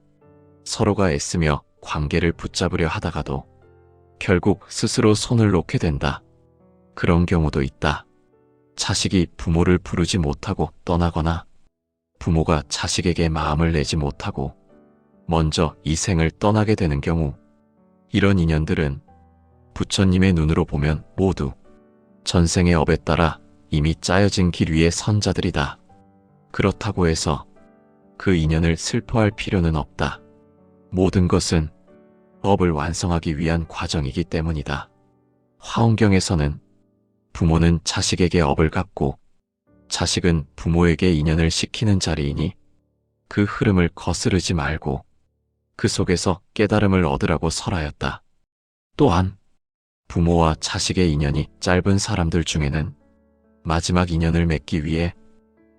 Speaker 1: 서로가 애쓰며 관계를 붙잡으려 하다가도 결국 스스로 손을 놓게 된다. 그런 경우도 있다. 자식이 부모를 부르지 못하고 떠나거나 부모가 자식에게 마음을 내지 못하고 먼저 이 생을 떠나게 되는 경우, 이런 인연들은 부처님의 눈으로 보면 모두 전생의 업에 따라 이미 짜여진 길 위에 선 자들이다. 그렇다고 해서 그 인연을 슬퍼할 필요는 없다. 모든 것은 업을 완성하기 위한 과정이기 때문이다. 화엄경에서는 부모는 자식에게 업을 갚고 자식은 부모에게 인연을 시키는 자리이니 그 흐름을 거스르지 말고 그 속에서 깨달음을 얻으라고 설하였다. 또한 부모와 자식의 인연이 짧은 사람들 중에는 마지막 인연을 맺기 위해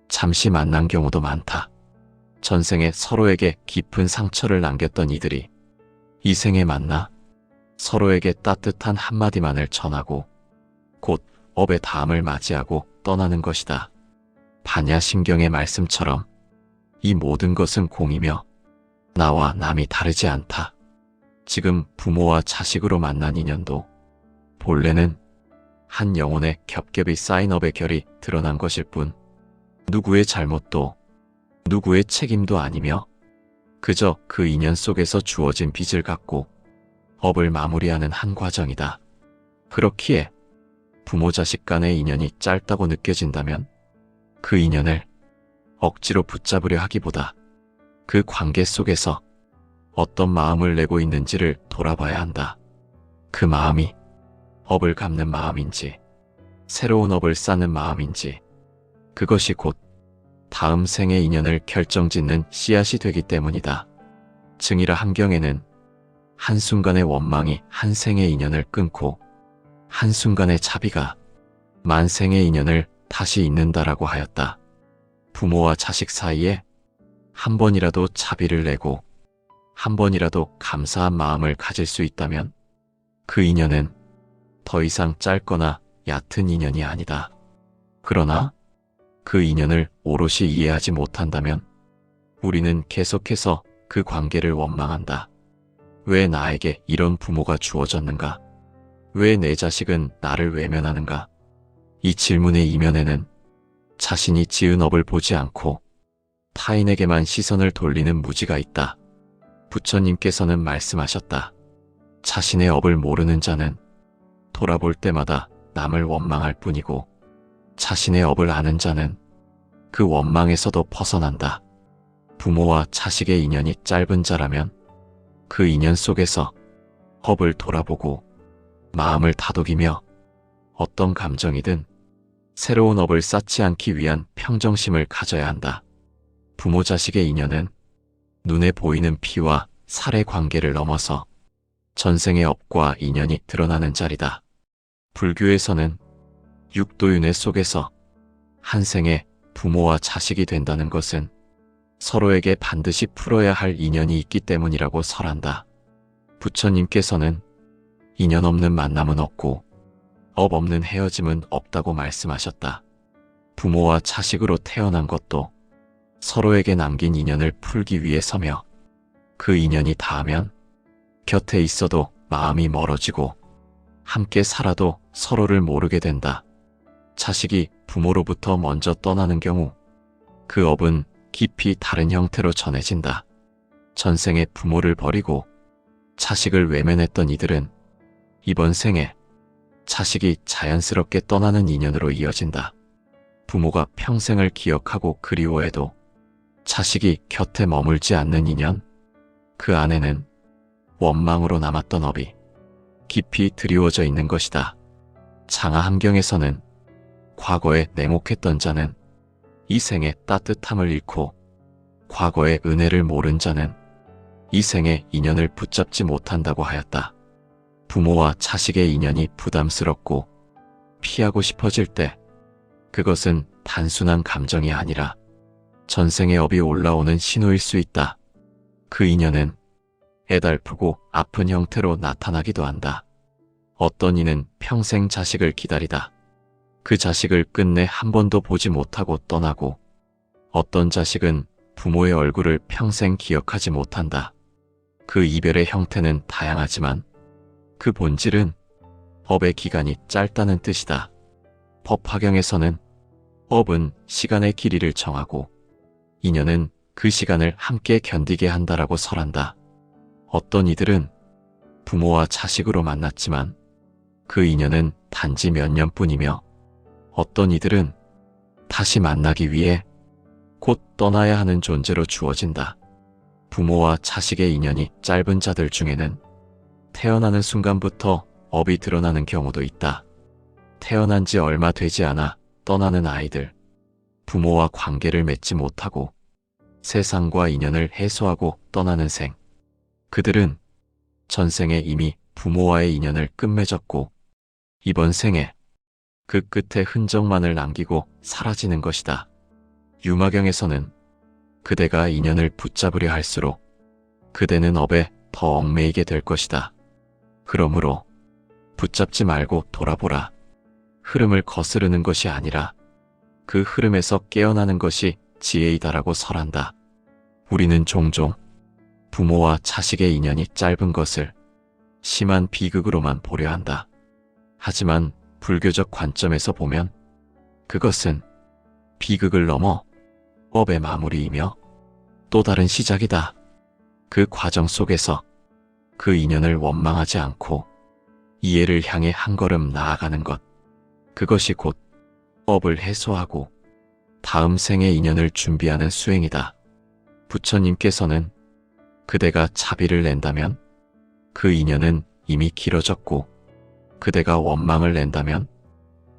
Speaker 1: 잠시 만난 경우도 많다. 전생에 서로에게 깊은 상처를 남겼던 이들이 이 생에 만나 서로에게 따뜻한 한마디만을 전하고 곧 업의 다음을 맞이하고 떠나는 것이다. 반야심경의 말씀처럼 이 모든 것은 공이며 나와 남이 다르지 않다. 지금 부모와 자식으로 만난 인연도 본래는 한 영혼의 겹겹이 쌓인 업의 결이 드러난 것일 뿐 누구의 잘못도 누구의 책임도 아니며 그저 그 인연 속에서 주어진 빚을 갚고 업을 마무리하는 한 과정이다. 그렇기에 부모 자식 간의 인연이 짧다고 느껴진다면 그 인연을 억지로 붙잡으려 하기보다 그 관계 속에서 어떤 마음을 내고 있는지를 돌아봐야 한다. 그 마음이 업을 갚는 마음인지 새로운 업을 쌓는 마음인지 그것이 곧 다음 생의 인연을 결정짓는 씨앗이 되기 때문이다. 증이라 환경에는 한순간의 원망이 한 생의 인연을 끊고 한순간의 자비가 만생의 인연을 다시 잇는다라고 하였다. 부모와 자식 사이에 한 번이라도 자비를 내고 한 번이라도 감사한 마음을 가질 수 있다면 그 인연은 더 이상 짧거나 얕은 인연이 아니다. 그러나 그 인연을 오롯이 이해하지 못한다면 우리는 계속해서 그 관계를 원망한다. 왜 나에게 이런 부모가 주어졌는가? 왜 내 자식은 나를 외면하는가? 이 질문의 이면에는 자신이 지은 업을 보지 않고 타인에게만 시선을 돌리는 무지가 있다. 부처님께서는 말씀하셨다. 자신의 업을 모르는 자는 돌아볼 때마다 남을 원망할 뿐이고 자신의 업을 아는 자는 그 원망에서도 벗어난다. 부모와 자식의 인연이 짧은 자라면 그 인연 속에서 업을 돌아보고 마음을 다독이며 어떤 감정이든 새로운 업을 쌓지 않기 위한 평정심을 가져야 한다. 부모 자식의 인연은 눈에 보이는 피와 살의 관계를 넘어서 전생의 업과 인연이 드러나는 자리다. 불교에서는 육도윤회 속에서 한 생에 부모와 자식이 된다는 것은 서로에게 반드시 풀어야 할 인연이 있기 때문이라고 설한다. 부처님께서는 인연 없는 만남은 없고 업 없는 헤어짐은 없다고 말씀하셨다. 부모와 자식으로 태어난 것도 서로에게 남긴 인연을 풀기 위해서며 그 인연이 닿으면 곁에 있어도 마음이 멀어지고 함께 살아도 서로를 모르게 된다. 자식이 부모로부터 먼저 떠나는 경우 그 업은 깊이 다른 형태로 전해진다. 전생에 부모를 버리고 자식을 외면했던 이들은 이번 생에 자식이 자연스럽게 떠나는 인연으로 이어진다. 부모가 평생을 기억하고 그리워해도 자식이 곁에 머물지 않는 인연, 그 안에는 원망으로 남았던 업이 깊이 드리워져 있는 것이다. 장하함경에서는 과거에 냉혹했던 자는 이 생의 따뜻함을 잃고 과거의 은혜를 모른 자는 이 생의 인연을 붙잡지 못한다고 하였다. 부모와 자식의 인연이 부담스럽고 피하고 싶어질 때 그것은 단순한 감정이 아니라 전생의 업이 올라오는 신호일 수 있다. 그 인연은 애달프고 아픈 형태로 나타나기도 한다. 어떤 이는 평생 자식을 기다리다 그 자식을 끝내 한 번도 보지 못하고 떠나고 어떤 자식은 부모의 얼굴을 평생 기억하지 못한다. 그 이별의 형태는 다양하지만 그 본질은 업의 기간이 짧다는 뜻이다. 법화경에서는 업은 시간의 길이를 정하고 인연은 그 시간을 함께 견디게 한다라고 설한다. 어떤 이들은 부모와 자식으로 만났지만 그 인연은 단지 몇 년뿐이며 어떤 이들은 다시 만나기 위해 곧 떠나야 하는 존재로 주어진다. 부모와 자식의 인연이 짧은 자들 중에는 태어나는 순간부터 업이 드러나는 경우도 있다. 태어난 지 얼마 되지 않아 떠나는 아이들, 부모와 관계를 맺지 못하고 세상과 인연을 해소하고 떠나는 생, 그들은 전생에 이미 부모와의 인연을 끝맺었고 이번 생에 그 끝에 흔적만을 남기고 사라지는 것이다. 유마경에서는 그대가 인연을 붙잡으려 할수록 그대는 업에 더 얽매이게 될 것이다. 그러므로 붙잡지 말고 돌아보라. 흐름을 거스르는 것이 아니라 그 흐름에서 깨어나는 것이 지혜이다라고 설한다. 우리는 종종 부모와 자식의 인연이 짧은 것을 심한 비극으로만 보려 한다. 하지만 불교적 관점에서 보면 그것은 비극을 넘어 업의 마무리이며 또 다른 시작이다. 그 과정 속에서 그 인연을 원망하지 않고 이해를 향해 한 걸음 나아가는 것, 그것이 곧 업을 해소하고 다음 생의 인연을 준비하는 수행이다. 부처님께서는 그대가 자비를 낸다면 그 인연은 이미 길어졌고 그대가 원망을 낸다면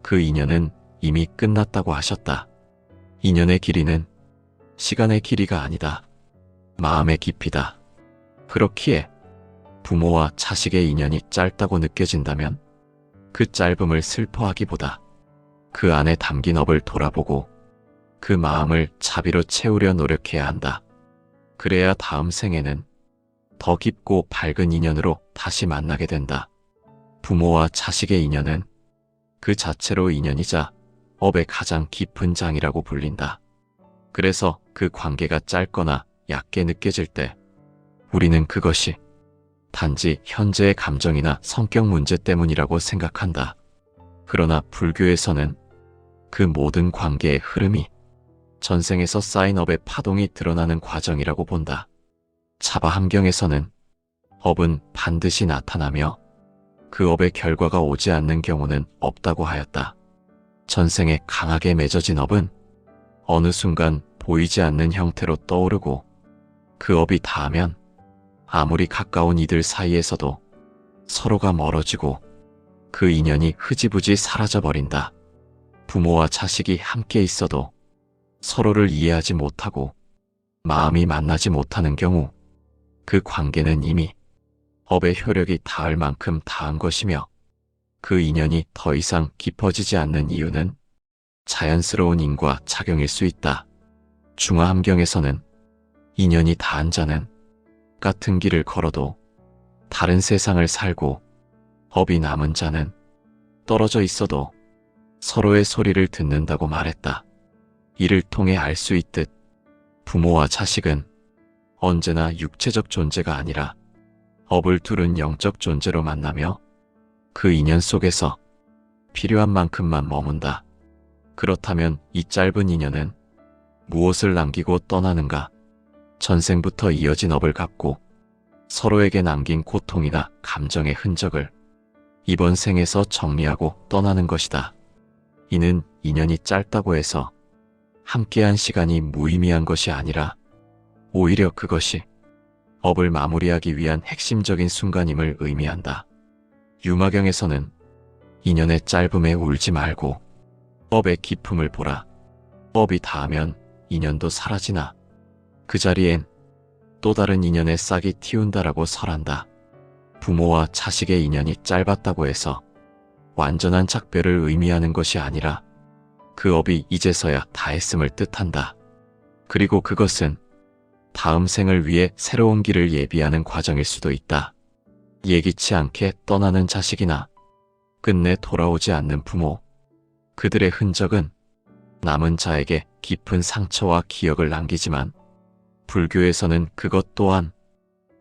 Speaker 1: 그 인연은 이미 끝났다고 하셨다. 인연의 길이는 시간의 길이가 아니다. 마음의 깊이다. 그렇기에 부모와 자식의 인연이 짧다고 느껴진다면 그 짧음을 슬퍼하기보다 그 안에 담긴 업을 돌아보고 그 마음을 자비로 채우려 노력해야 한다. 그래야 다음 생에는 더 깊고 밝은 인연으로 다시 만나게 된다. 부모와 자식의 인연은 그 자체로 인연이자 업의 가장 깊은 장이라고 불린다. 그래서 그 관계가 짧거나 얕게 느껴질 때 우리는 그것이 단지 현재의 감정이나 성격 문제 때문이라고 생각한다. 그러나 불교에서는 그 모든 관계의 흐름이 전생에서 쌓인 업의 파동이 드러나는 과정이라고 본다. 차바 함경에서는 업은 반드시 나타나며 그 업의 결과가 오지 않는 경우는 없다고 하였다. 전생에 강하게 맺어진 업은 어느 순간 보이지 않는 형태로 떠오르고 그 업이 닿으면 아무리 가까운 이들 사이에서도 서로가 멀어지고 그 인연이 흐지부지 사라져버린다. 부모와 자식이 함께 있어도 서로를 이해하지 못하고 마음이 만나지 못하는 경우 그 관계는 이미 업의 효력이 닿을 만큼 닿은 것이며 그 인연이 더 이상 깊어지지 않는 이유는 자연스러운 인과 작용일 수 있다. 중화함경에서는 인연이 닿은 자는 같은 길을 걸어도 다른 세상을 살고 업이 남은 자는 떨어져 있어도 서로의 소리를 듣는다고 말했다. 이를 통해 알 수 있듯 부모와 자식은 언제나 육체적 존재가 아니라 업을 두른 영적 존재로 만나며 그 인연 속에서 필요한 만큼만 머문다. 그렇다면 이 짧은 인연은 무엇을 남기고 떠나는가? 전생부터 이어진 업을 갖고 서로에게 남긴 고통이나 감정의 흔적을 이번 생에서 정리하고 떠나는 것이다. 이는 인연이 짧다고 해서 함께한 시간이 무의미한 것이 아니라 오히려 그것이 업을 마무리하기 위한 핵심적인 순간임을 의미한다. 유마경에서는 인연의 짧음에 울지 말고 업의 깊음을 보라. 업이 닿으면 인연도 사라지나 그 자리엔 또 다른 인연의 싹이 틔운다라고 설한다. 부모와 자식의 인연이 짧았다고 해서 완전한 작별을 의미하는 것이 아니라 그 업이 이제서야 다했음을 뜻한다. 그리고 그것은 다음 생을 위해 새로운 길을 예비하는 과정일 수도 있다. 예기치 않게 떠나는 자식이나 끝내 돌아오지 않는 부모, 그들의 흔적은 남은 자에게 깊은 상처와 기억을 남기지만 불교에서는 그것 또한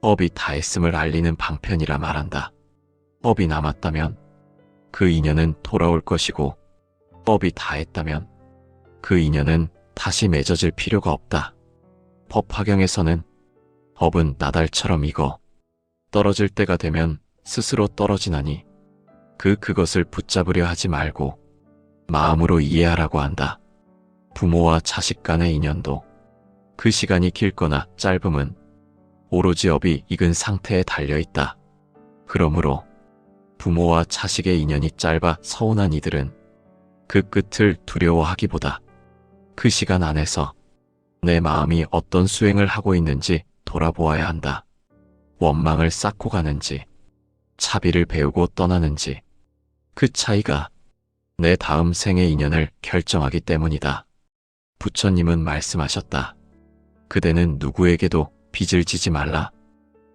Speaker 1: 업이 다했음을 알리는 방편이라 말한다. 업이 남았다면 그 인연은 돌아올 것이고 업이 다했다면 그 인연은 다시 맺어질 필요가 없다. 법화경에서는 업은 나달처럼 익어 떨어질 때가 되면 스스로 떨어지나니 그것을 붙잡으려 하지 말고 마음으로 이해하라고 한다. 부모와 자식 간의 인연도 그 시간이 길거나 짧음은 오로지 업이 익은 상태에 달려있다. 그러므로 부모와 자식의 인연이 짧아 서운한 이들은 그 끝을 두려워하기보다 그 시간 안에서 내 마음이 어떤 수행을 하고 있는지 돌아보아야 한다. 원망을 쌓고 가는지 차비를 배우고 떠나는지 그 차이가 내 다음 생의 인연을 결정하기 때문이다. 부처님은 말씀하셨다. 그대는 누구에게도 빚을 지지 말라.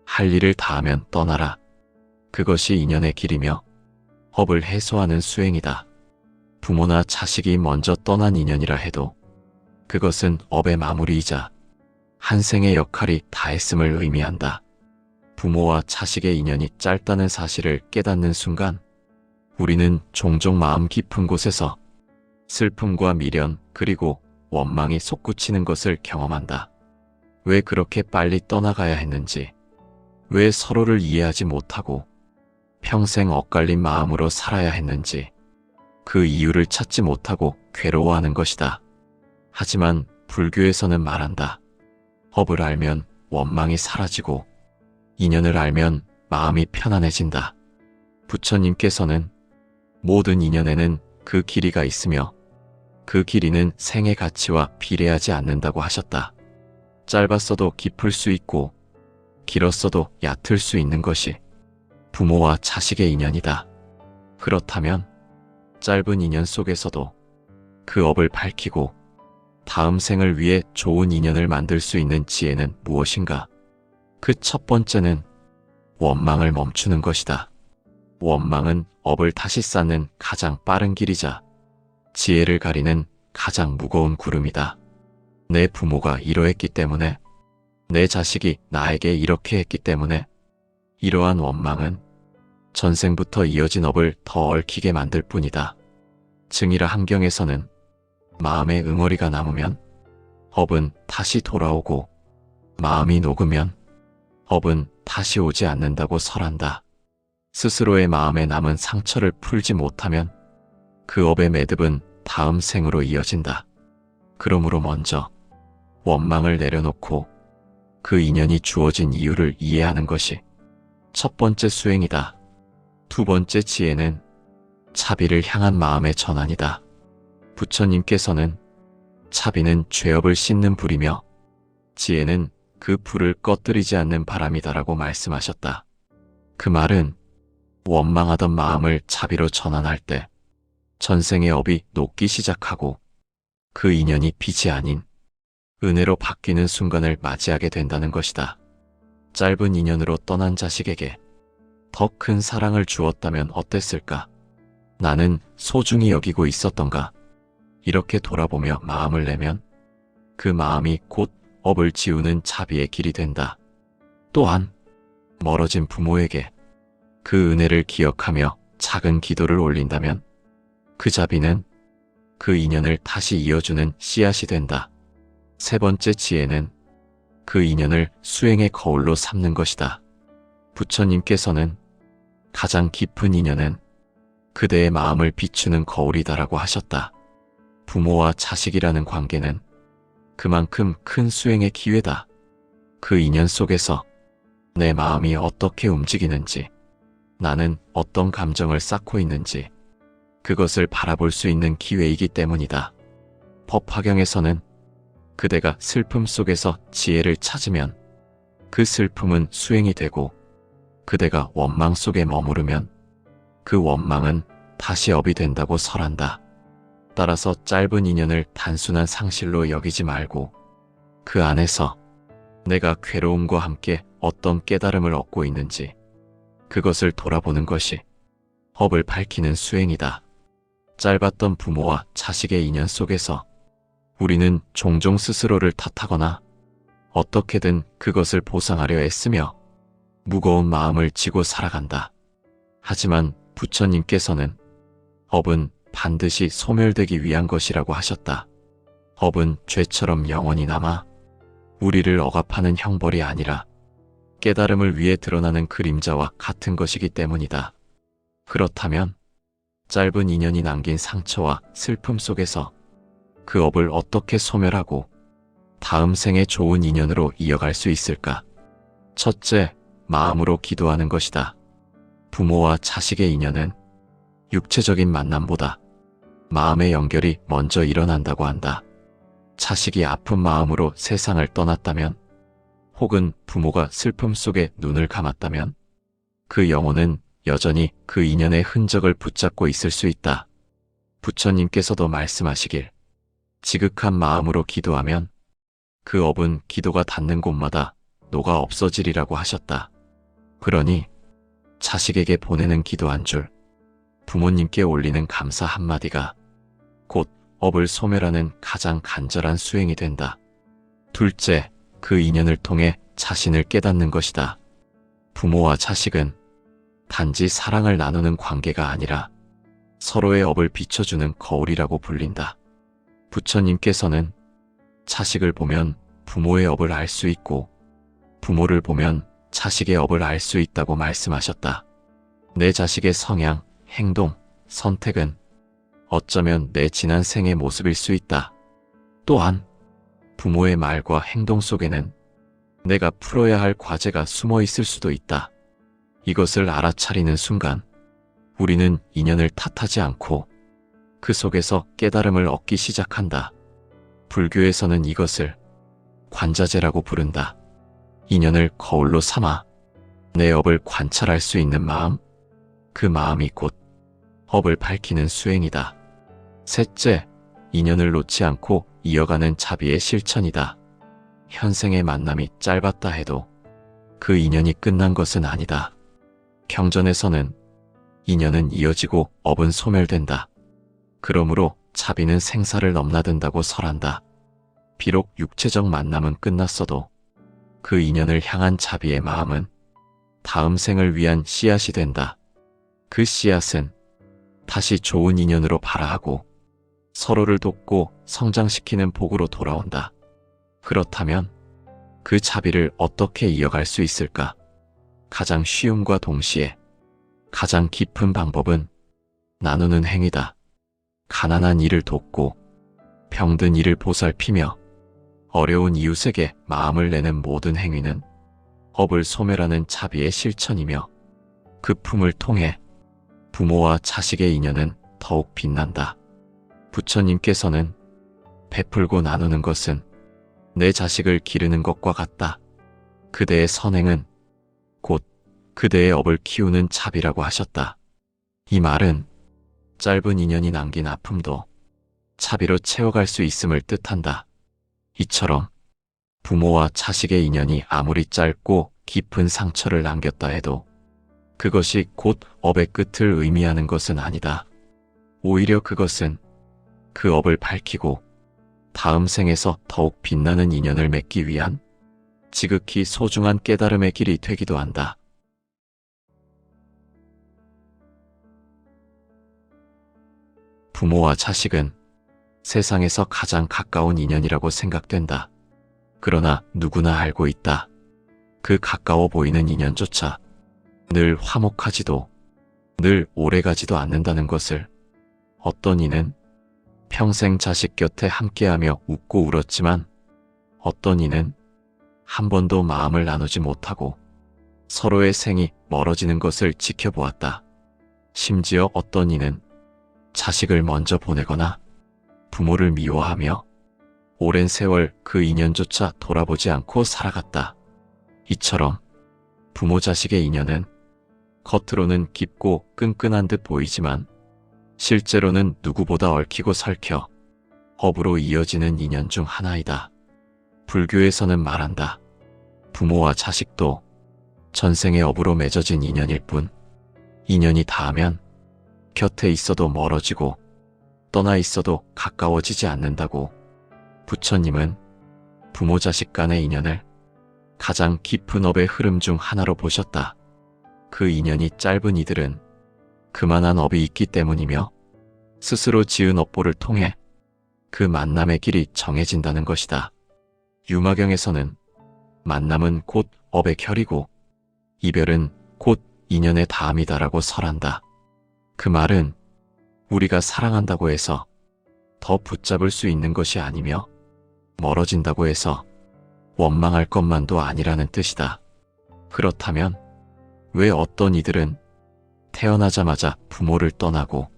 Speaker 1: 할 일을 다하면 떠나라. 그것이 인연의 길이며 업을 해소하는 수행이다. 부모나 자식이 먼저 떠난 인연이라 해도 그것은 업의 마무리이자 한 생의 역할이 다했음을 의미한다. 부모와 자식의 인연이 짧다는 사실을 깨닫는 순간 우리는 종종 마음 깊은 곳에서 슬픔과 미련 그리고 원망이 솟구치는 것을 경험한다. 왜 그렇게 빨리 떠나가야 했는지, 왜 서로를 이해하지 못하고 평생 엇갈린 마음으로 살아야 했는지 그 이유를 찾지 못하고 괴로워하는 것이다. 하지만 불교에서는 말한다. 업을 알면 원망이 사라지고 인연을 알면 마음이 편안해진다. 부처님께서는 모든 인연에는 그 길이가 있으며 그 길이는 생의 가치와 비례하지 않는다고 하셨다. 짧았어도 깊을 수 있고 길었어도 얕을 수 있는 것이 부모와 자식의 인연이다. 그렇다면 짧은 인연 속에서도 그 업을 밝히고 다음 생을 위해 좋은 인연을 만들 수 있는 지혜는 무엇인가? 그 첫 번째는 원망을 멈추는 것이다. 원망은 업을 다시 쌓는 가장 빠른 길이자 지혜를 가리는 가장 무거운 구름이다. 내 부모가 이러했기 때문에, 내 자식이 나에게 이렇게 했기 때문에 이러한 원망은 전생부터 이어진 업을 더 얽히게 만들 뿐이다. 증이라 함경에서는 마음에 응어리가 남으면 업은 다시 돌아오고 마음이 녹으면 업은 다시 오지 않는다고 설한다. 스스로의 마음에 남은 상처를 풀지 못하면 그 업의 매듭은 다음 생으로 이어진다. 그러므로 먼저 원망을 내려놓고 그 인연이 주어진 이유를 이해하는 것이 첫 번째 수행이다. 두 번째 지혜는 차비를 향한 마음의 전환이다. 부처님께서는 차비는 죄업을 씻는 불이며 지혜는 그 불을 꺼뜨리지 않는 바람이다라고 말씀하셨다. 그 말은 원망하던 마음을 차비로 전환할 때 전생의 업이 녹기 시작하고 그 인연이 빚이 아닌 은혜로 바뀌는 순간을 맞이하게 된다는 것이다. 짧은 인연으로 떠난 자식에게 더 큰 사랑을 주었다면 어땠을까? 나는 소중히 여기고 있었던가? 이렇게 돌아보며 마음을 내면 그 마음이 곧 업을 지우는 차비의 길이 된다. 또한 멀어진 부모에게 그 은혜를 기억하며 작은 기도를 올린다면 그 자비는 그 인연을 다시 이어주는 씨앗이 된다. 세 번째 지혜는 그 인연을 수행의 거울로 삼는 것이다. 부처님께서는 가장 깊은 인연은 그대의 마음을 비추는 거울이다라고 하셨다. 부모와 자식이라는 관계는 그만큼 큰 수행의 기회다. 그 인연 속에서 내 마음이 어떻게 움직이는지, 나는 어떤 감정을 쌓고 있는지, 그것을 바라볼 수 있는 기회이기 때문이다. 법화경에서는 그대가 슬픔 속에서 지혜를 찾으면 그 슬픔은 수행이 되고 그대가 원망 속에 머무르면 그 원망은 다시 업이 된다고 설한다. 따라서 짧은 인연을 단순한 상실로 여기지 말고 그 안에서 내가 괴로움과 함께 어떤 깨달음을 얻고 있는지 그것을 돌아보는 것이 업을 밝히는 수행이다. 짧았던 부모와 자식의 인연 속에서 우리는 종종 스스로를 탓하거나 어떻게든 그것을 보상하려 애쓰며 무거운 마음을 지고 살아간다. 하지만 부처님께서는 업은 반드시 소멸되기 위한 것이라고 하셨다. 업은 죄처럼 영원히 남아 우리를 억압하는 형벌이 아니라 깨달음을 위해 드러나는 그림자와 같은 것이기 때문이다. 그렇다면 짧은 인연이 남긴 상처와 슬픔 속에서 그 업을 어떻게 소멸하고 다음 생에 좋은 인연으로 이어갈 수 있을까? 첫째, 마음으로 기도하는 것이다. 부모와 자식의 인연은 육체적인 만남보다 마음의 연결이 먼저 일어난다고 한다. 자식이 아픈 마음으로 세상을 떠났다면, 혹은 부모가 슬픔 속에 눈을 감았다면 그 영혼은 여전히 그 인연의 흔적을 붙잡고 있을 수 있다. 부처님께서도 말씀하시길 지극한 마음으로 기도하면 그 업은 기도가 닿는 곳마다 녹아 없어지리라고 하셨다. 그러니 자식에게 보내는 기도 한 줄, 부모님께 올리는 감사 한마디가 곧 업을 소멸하는 가장 간절한 수행이 된다. 둘째, 그 인연을 통해 자신을 깨닫는 것이다. 부모와 자식은 단지 사랑을 나누는 관계가 아니라 서로의 업을 비춰주는 거울이라고 불린다. 부처님께서는 자식을 보면 부모의 업을 알 수 있고 부모를 보면 자식의 업을 알 수 있다고 말씀하셨다. 내 자식의 성향, 행동, 선택은 어쩌면 내 지난 생의 모습일 수 있다. 또한 부모의 말과 행동 속에는 내가 풀어야 할 과제가 숨어 있을 수도 있다. 이것을 알아차리는 순간 우리는 인연을 탓하지 않고 그 속에서 깨달음을 얻기 시작한다. 불교에서는 이것을 관자재라고 부른다. 인연을 거울로 삼아 내 업을 관찰할 수 있는 마음, 그 마음이 곧 업을 밝히는 수행이다. 셋째, 인연을 놓지 않고 이어가는 자비의 실천이다. 현생의 만남이 짧았다 해도 그 인연이 끝난 것은 아니다. 경전에서는 인연은 이어지고 업은 소멸된다. 그러므로 자비는 생사를 넘나든다고 설한다. 비록 육체적 만남은 끝났어도 그 인연을 향한 자비의 마음은 다음 생을 위한 씨앗이 된다. 그 씨앗은 다시 좋은 인연으로 발화하고 서로를 돕고 성장시키는 복으로 돌아온다. 그렇다면 그 차비를 어떻게 이어갈 수 있을까? 가장 쉬움과 동시에 가장 깊은 방법은 나누는 행위다. 가난한 이를 돕고 병든 이를 보살피며 어려운 이웃에게 마음을 내는 모든 행위는 업을 소멸하는 차비의 실천이며 그 품을 통해 부모와 자식의 인연은 더욱 빛난다. 부처님께서는 베풀고 나누는 것은 내 자식을 기르는 것과 같다. 그대의 선행은 곧 그대의 업을 키우는 차비라고 하셨다. 이 말은 짧은 인연이 남긴 아픔도 차비로 채워갈 수 있음을 뜻한다. 이처럼 부모와 자식의 인연이 아무리 짧고 깊은 상처를 남겼다 해도 그것이 곧 업의 끝을 의미하는 것은 아니다. 오히려 그것은 그 업을 밝히고 다음 생에서 더욱 빛나는 인연을 맺기 위한 지극히 소중한 깨달음의 길이 되기도 한다. 부모와 자식은 세상에서 가장 가까운 인연이라고 생각된다. 그러나 누구나 알고 있다. 그 가까워 보이는 인연조차 늘 화목하지도 늘 오래가지도 않는다는 것을. 어떤 이는 평생 자식 곁에 함께하며 웃고 울었지만 어떤 이는 한 번도 마음을 나누지 못하고 서로의 생이 멀어지는 것을 지켜보았다. 심지어 어떤 이는 자식을 먼저 보내거나 부모를 미워하며 오랜 세월 그 인연조차 돌아보지 않고 살아갔다. 이처럼 부모 자식의 인연은 겉으로는 깊고 끈끈한 듯 보이지만 실제로는 누구보다 얽히고 설켜 업으로 이어지는 인연 중 하나이다. 불교에서는 말한다. 부모와 자식도 전생의 업으로 맺어진 인연일 뿐 인연이 닿으면 곁에 있어도 멀어지고 떠나 있어도 가까워지지 않는다고. 부처님은 부모 자식 간의 인연을 가장 깊은 업의 흐름 중 하나로 보셨다. 그 인연이 짧은 이들은 그만한 업이 있기 때문이며 스스로 지은 업보를 통해 그 만남의 길이 정해진다는 것이다. 유마경에서는 만남은 곧 업의 결이고 이별은 곧 인연의 다함이다라고 설한다. 그 말은 우리가 사랑한다고 해서 더 붙잡을 수 있는 것이 아니며 멀어진다고 해서 원망할 것만도 아니라는 뜻이다. 그렇다면 왜 어떤 이들은 태어나자마자 부모를 떠나고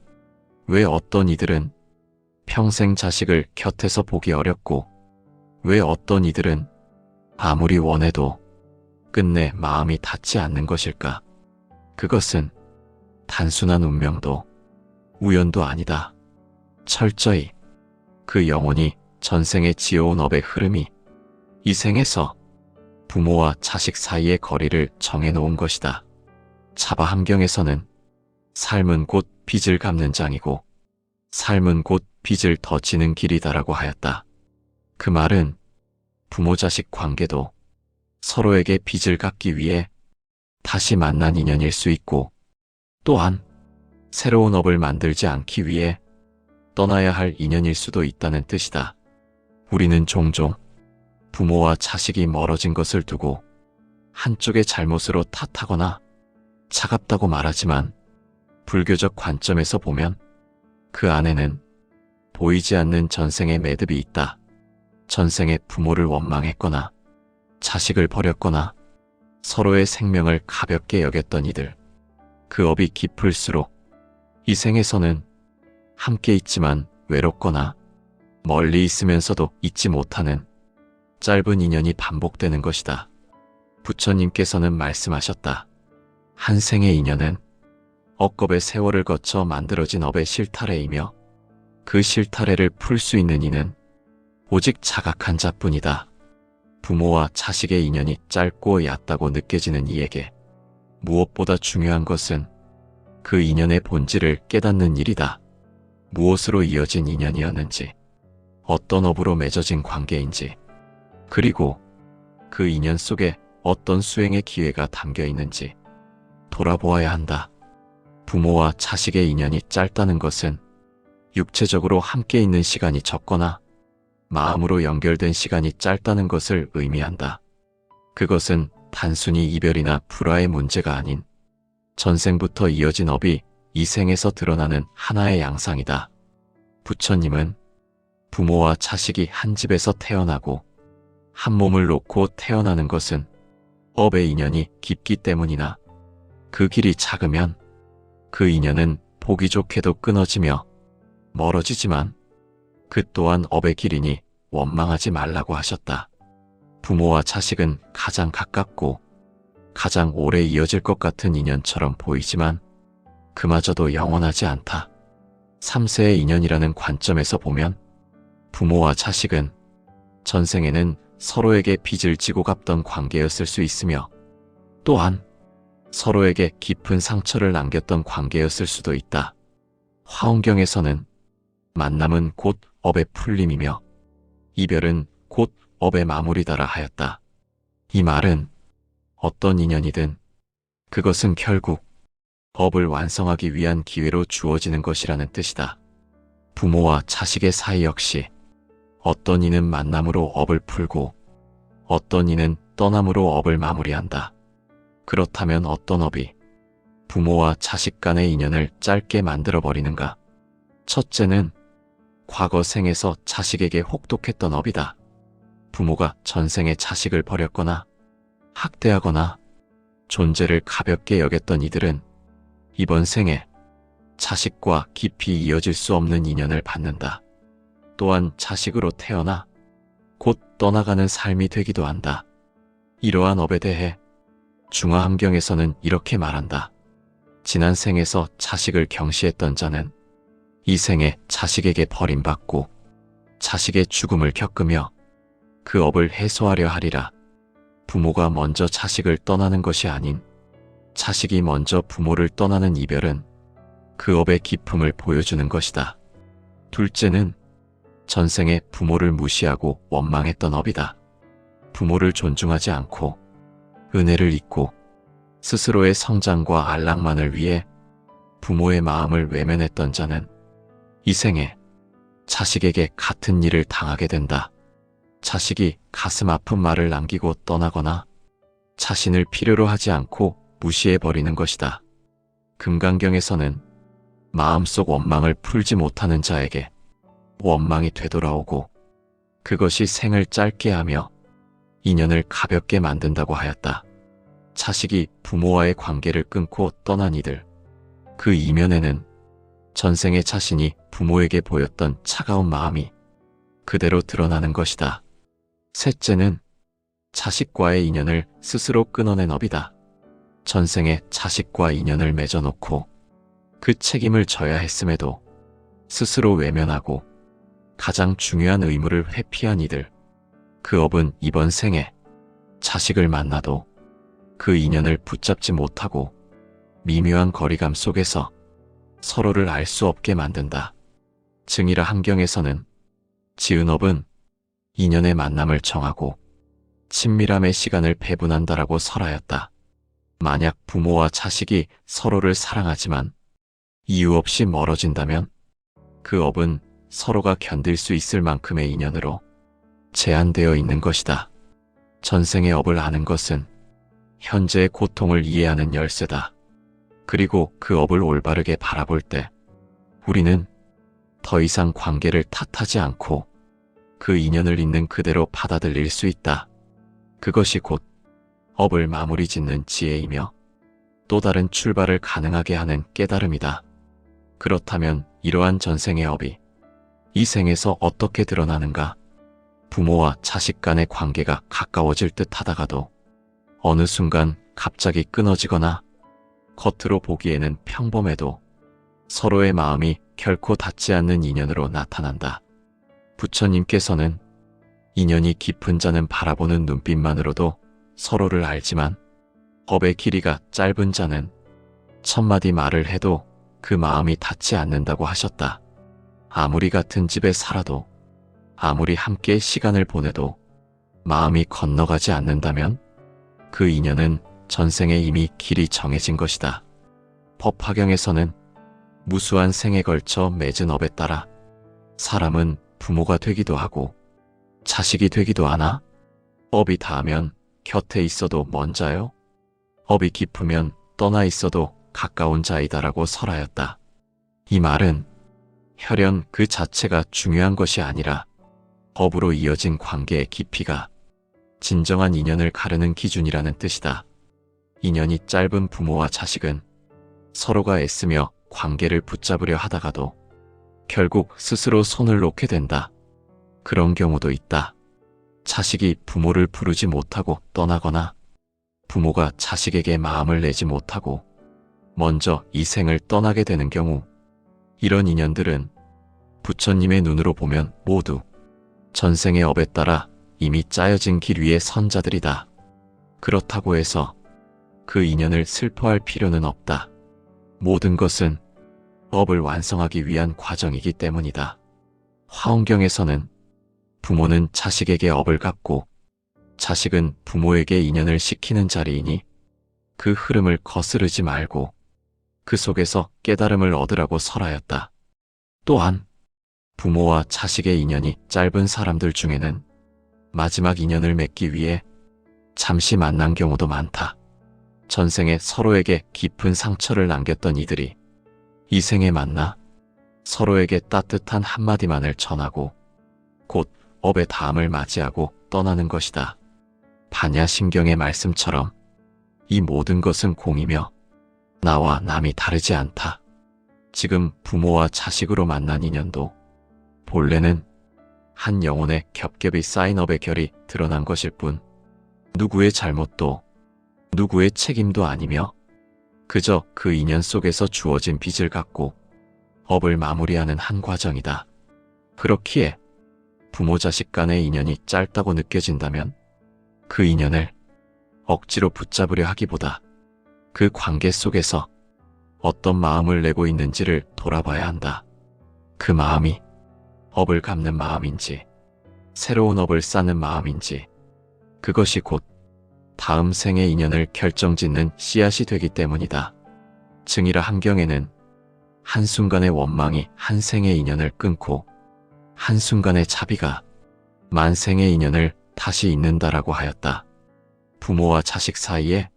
Speaker 1: 왜 어떤 이들은 평생 자식을 곁에서 보기 어렵고 왜 어떤 이들은 아무리 원해도 끝내 마음이 닿지 않는 것일까? 그것은 단순한 운명도 우연도 아니다. 철저히 그 영혼이 전생에 지어온 업의 흐름이 이 생에서 부모와 자식 사이의 거리를 정해놓은 것이다. 차바함경에서는 삶은 곧 빚을 갚는 장이고 삶은 곧 빚을 더 지는 길이다라고 하였다. 그 말은 부모 자식 관계도 서로에게 빚을 갚기 위해 다시 만난 인연일 수 있고 또한 새로운 업을 만들지 않기 위해 떠나야 할 인연일 수도 있다는 뜻이다. 우리는 종종 부모와 자식이 멀어진 것을 두고 한쪽의 잘못으로 탓하거나 차갑다고 말하지만 불교적 관점에서 보면 그 안에는 보이지 않는 전생의 매듭이 있다. 전생에 부모를 원망했거나 자식을 버렸거나 서로의 생명을 가볍게 여겼던 이들. 그 업이 깊을수록 이 생에서는 함께 있지만 외롭거나 멀리 있으면서도 잊지 못하는 짧은 인연이 반복되는 것이다. 부처님께서는 말씀하셨다. 한 생의 인연은 억겁의 세월을 거쳐 만들어진 업의 실타래이며 그 실타래를 풀 수 있는 이는 오직 자각한 자뿐이다. 부모와 자식의 인연이 짧고 얕다고 느껴지는 이에게 무엇보다 중요한 것은 그 인연의 본질을 깨닫는 일이다. 무엇으로 이어진 인연이었는지, 어떤 업으로 맺어진 관계인지, 그리고 그 인연 속에 어떤 수행의 기회가 담겨 있는지 돌아보아야 한다. 부모와 자식의 인연이 짧다는 것은 육체적으로 함께 있는 시간이 적거나 마음으로 연결된 시간이 짧다는 것을 의미한다. 그것은 단순히 이별이나 불화의 문제가 아닌 전생부터 이어진 업이 이 생에서 드러나는 하나의 양상이다. 부처님은 부모와 자식이 한 집에서 태어나고 한 몸을 놓고 태어나는 것은 업의 인연이 깊기 때문이나 그 길이 작으면 그 인연은 보기 좋게도 끊어지며 멀어지지만 그 또한 업의 길이니 원망하지 말라고 하셨다. 부모와 자식은 가장 가깝고 가장 오래 이어질 것 같은 인연처럼 보이지만 그마저도 영원하지 않다. 3세의 인연이라는 관점에서 보면 부모와 자식은 전생에는 서로에게 빚을 지고 갚던 관계였을 수 있으며 또한 서로에게 깊은 상처를 남겼던 관계였을 수도 있다. 화엄경에서는 만남은 곧 업의 풀림이며 이별은 곧 업의 마무리다라 하였다. 이 말은 어떤 인연이든 그것은 결국 업을 완성하기 위한 기회로 주어지는 것이라는 뜻이다. 부모와 자식의 사이 역시 어떤 이는 만남으로 업을 풀고 어떤 이는 떠남으로 업을 마무리한다. 그렇다면 어떤 업이 부모와 자식 간의 인연을 짧게 만들어버리는가? 첫째는 과거 생에서 자식에게 혹독했던 업이다. 부모가 전생에 자식을 버렸거나 학대하거나 존재를 가볍게 여겼던 이들은 이번 생에 자식과 깊이 이어질 수 없는 인연을 받는다. 또한 자식으로 태어나 곧 떠나가는 삶이 되기도 한다. 이러한 업에 대해 중화함경에서는 이렇게 말한다. 지난 생에서 자식을 경시했던 자는 이 생에 자식에게 버림받고 자식의 죽음을 겪으며 그 업을 해소하려 하리라. 부모가 먼저 자식을 떠나는 것이 아닌 자식이 먼저 부모를 떠나는 이별은 그 업의 깊음을 보여주는 것이다. 둘째는 전생에 부모를 무시하고 원망했던 업이다. 부모를 존중하지 않고 은혜를 잊고 스스로의 성장과 안락만을 위해 부모의 마음을 외면했던 자는 이 생에 자식에게 같은 일을 당하게 된다. 자식이 가슴 아픈 말을 남기고 떠나거나 자신을 필요로 하지 않고 무시해버리는 것이다. 금강경에서는 마음속 원망을 풀지 못하는 자에게 원망이 되돌아오고 그것이 생을 짧게 하며 인연을 가볍게 만든다고 하였다. 자식이 부모와의 관계를 끊고 떠난 이들, 그 이면에는 전생의 자신이 부모에게 보였던 차가운 마음이 그대로 드러나는 것이다. 셋째는 자식과의 인연을 스스로 끊어낸 업이다. 전생에 자식과 인연을 맺어놓고 그 책임을 져야 했음에도 스스로 외면하고 가장 중요한 의무를 회피한 이들, 그 업은 이번 생에 자식을 만나도 그 인연을 붙잡지 못하고 미묘한 거리감 속에서 서로를 알 수 없게 만든다. 증이라 함경에서는 지은 업은 인연의 만남을 정하고 친밀함의 시간을 배분한다라고 설하였다. 만약 부모와 자식이 서로를 사랑하지만 이유 없이 멀어진다면 그 업은 서로가 견딜 수 있을 만큼의 인연으로 제한되어 있는 것이다. 전생의 업을 아는 것은 현재의 고통을 이해하는 열쇠다. 그리고 그 업을 올바르게 바라볼 때 우리는 더 이상 관계를 탓하지 않고 그 인연을 있는 그대로 받아들일 수 있다. 그것이 곧 업을 마무리 짓는 지혜이며 또 다른 출발을 가능하게 하는 깨달음이다. 그렇다면 이러한 전생의 업이 이 생에서 어떻게 드러나는가? 부모와 자식 간의 관계가 가까워질 듯 하다가도 어느 순간 갑자기 끊어지거나 겉으로 보기에는 평범해도 서로의 마음이 결코 닿지 않는 인연으로 나타난다. 부처님께서는 인연이 깊은 자는 바라보는 눈빛만으로도 서로를 알지만 업의 길이가 짧은 자는 천마디 말을 해도 그 마음이 닿지 않는다고 하셨다. 아무리 같은 집에 살아도 아무리 함께 시간을 보내도 마음이 건너가지 않는다면 그 인연은 전생에 이미 길이 정해진 것이다. 법화경에서는 무수한 생에 걸쳐 맺은 업에 따라 사람은 부모가 되기도 하고 자식이 되기도 하나 업이 닿으면 곁에 있어도 먼 자요? 업이 깊으면 떠나 있어도 가까운 자이다라고 설하였다. 이 말은 혈연 그 자체가 중요한 것이 아니라 업으로 이어진 관계의 깊이가 진정한 인연을 가르는 기준이라는 뜻이다. 인연이 짧은 부모와 자식은 서로가 애쓰며 관계를 붙잡으려 하다가도 결국 스스로 손을 놓게 된다. 그런 경우도 있다. 자식이 부모를 부르지 못하고 떠나거나 부모가 자식에게 마음을 내지 못하고 먼저 이 생을 떠나게 되는 경우, 이런 인연들은 부처님의 눈으로 보면 모두 전생의 업에 따라 이미 짜여진 길 위에 선 자들이다. 그렇다고 해서 그 인연을 슬퍼할 필요는 없다. 모든 것은 업을 완성하기 위한 과정이기 때문이다. 화엄경에서는 부모는 자식에게 업을 갚고 자식은 부모에게 인연을 시키는 자리이니 그 흐름을 거스르지 말고 그 속에서 깨달음을 얻으라고 설하였다. 또한 부모와 자식의 인연이 짧은 사람들 중에는 마지막 인연을 맺기 위해 잠시 만난 경우도 많다. 전생에 서로에게 깊은 상처를 남겼던 이들이 이 생에 만나 서로에게 따뜻한 한마디만을 전하고 곧 업의 다음을 맞이하고 떠나는 것이다. 반야심경의 말씀처럼 이 모든 것은 공이며 나와 남이 다르지 않다. 지금 부모와 자식으로 만난 인연도 본래는 한 영혼의 겹겹이 쌓인 업의 결이 드러난 것일 뿐 누구의 잘못도 누구의 책임도 아니며 그저 그 인연 속에서 주어진 빚을 갚고 업을 마무리하는 한 과정이다. 그렇기에 부모 자식 간의 인연이 짧다고 느껴진다면 그 인연을 억지로 붙잡으려 하기보다 그 관계 속에서 어떤 마음을 내고 있는지를 돌아봐야 한다. 그 마음이 업을 갚는 마음인지 새로운 업을 쌓는 마음인지 그것이 곧 다음 생의 인연을 결정짓는 씨앗이 되기 때문이다. 증이라 함경에는 한순간의 원망이 한 생의 인연을 끊고 한순간의 자비가 만생의 인연을 다시 잇는다라고 하였다. 부모와 자식 사이에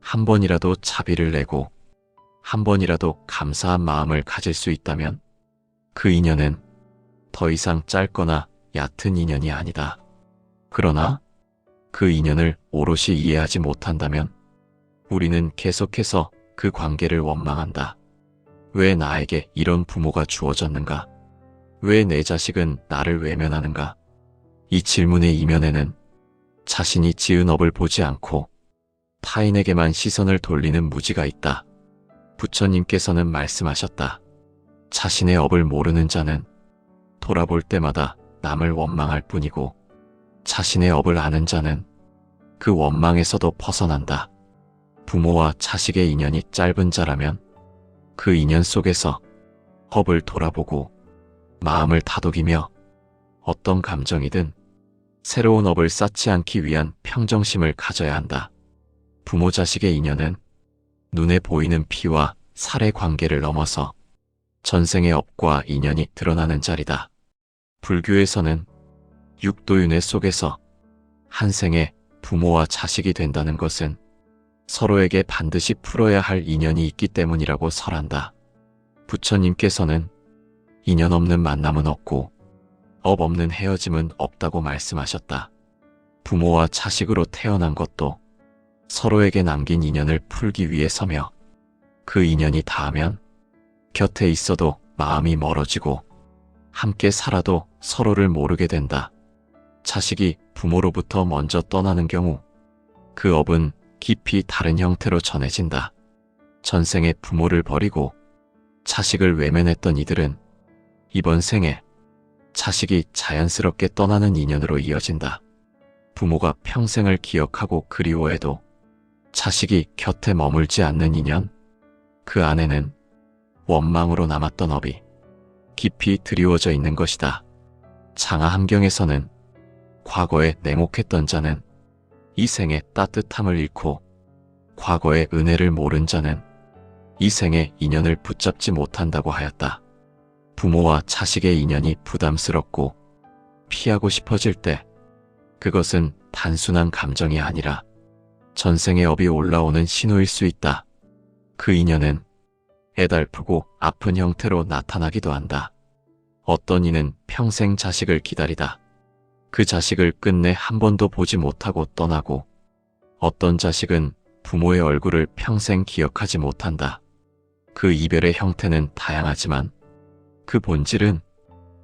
Speaker 1: 한 번이라도 자비를 내고 한 번이라도 감사한 마음을 가질 수 있다면 그 인연은 더 이상 짧거나 얕은 인연이 아니다. 그러나 그 인연을 오롯이 이해하지 못한다면 우리는 계속해서 그 관계를 원망한다. 왜 나에게 이런 부모가 주어졌는가? 왜 내 자식은 나를 외면하는가? 이 질문의 이면에는 자신이 지은 업을 보지 않고 타인에게만 시선을 돌리는 무지가 있다. 부처님께서는 말씀하셨다. 자신의 업을 모르는 자는 돌아볼 때마다 남을 원망할 뿐이고 자신의 업을 아는 자는 그 원망에서도 벗어난다. 부모와 자식의 인연이 짧은 자라면 그 인연 속에서 업을 돌아보고 마음을 다독이며 어떤 감정이든 새로운 업을 쌓지 않기 위한 평정심을 가져야 한다. 부모 자식의 인연은 눈에 보이는 피와 살의 관계를 넘어서 전생의 업과 인연이 드러나는 자리다. 불교에서는 육도윤회 속에서 한 생에 부모와 자식이 된다는 것은 서로에게 반드시 풀어야 할 인연이 있기 때문이라고 설한다. 부처님께서는 인연 없는 만남은 없고 업 없는 헤어짐은 없다고 말씀하셨다. 부모와 자식으로 태어난 것도 서로에게 남긴 인연을 풀기 위해서며 그 인연이 닿으면 곁에 있어도 마음이 멀어지고 함께 살아도 서로를 모르게 된다. 자식이 부모로부터 먼저 떠나는 경우 그 업은 깊이 다른 형태로 전해진다. 전생에 부모를 버리고 자식을 외면했던 이들은 이번 생에 자식이 자연스럽게 떠나는 인연으로 이어진다. 부모가 평생을 기억하고 그리워해도 자식이 곁에 머물지 않는 인연, 그 안에는 원망으로 남았던 업이 깊이 드리워져 있는 것이다. 장하함경에서는 과거에 냉혹했던 자는 이 생의 따뜻함을 잃고 과거의 은혜를 모른 자는 이 생의 인연을 붙잡지 못한다고 하였다. 부모와 자식의 인연이 부담스럽고 피하고 싶어질 때 그것은 단순한 감정이 아니라 전생의 업이 올라오는 신호일 수 있다. 그 인연은 애달프고 아픈 형태로 나타나기도 한다. 어떤 이는 평생 자식을 기다리다 그 자식을 끝내 한 번도 보지 못하고 떠나고, 어떤 자식은 부모의 얼굴을 평생 기억하지 못한다. 그 이별의 형태는 다양하지만 그 본질은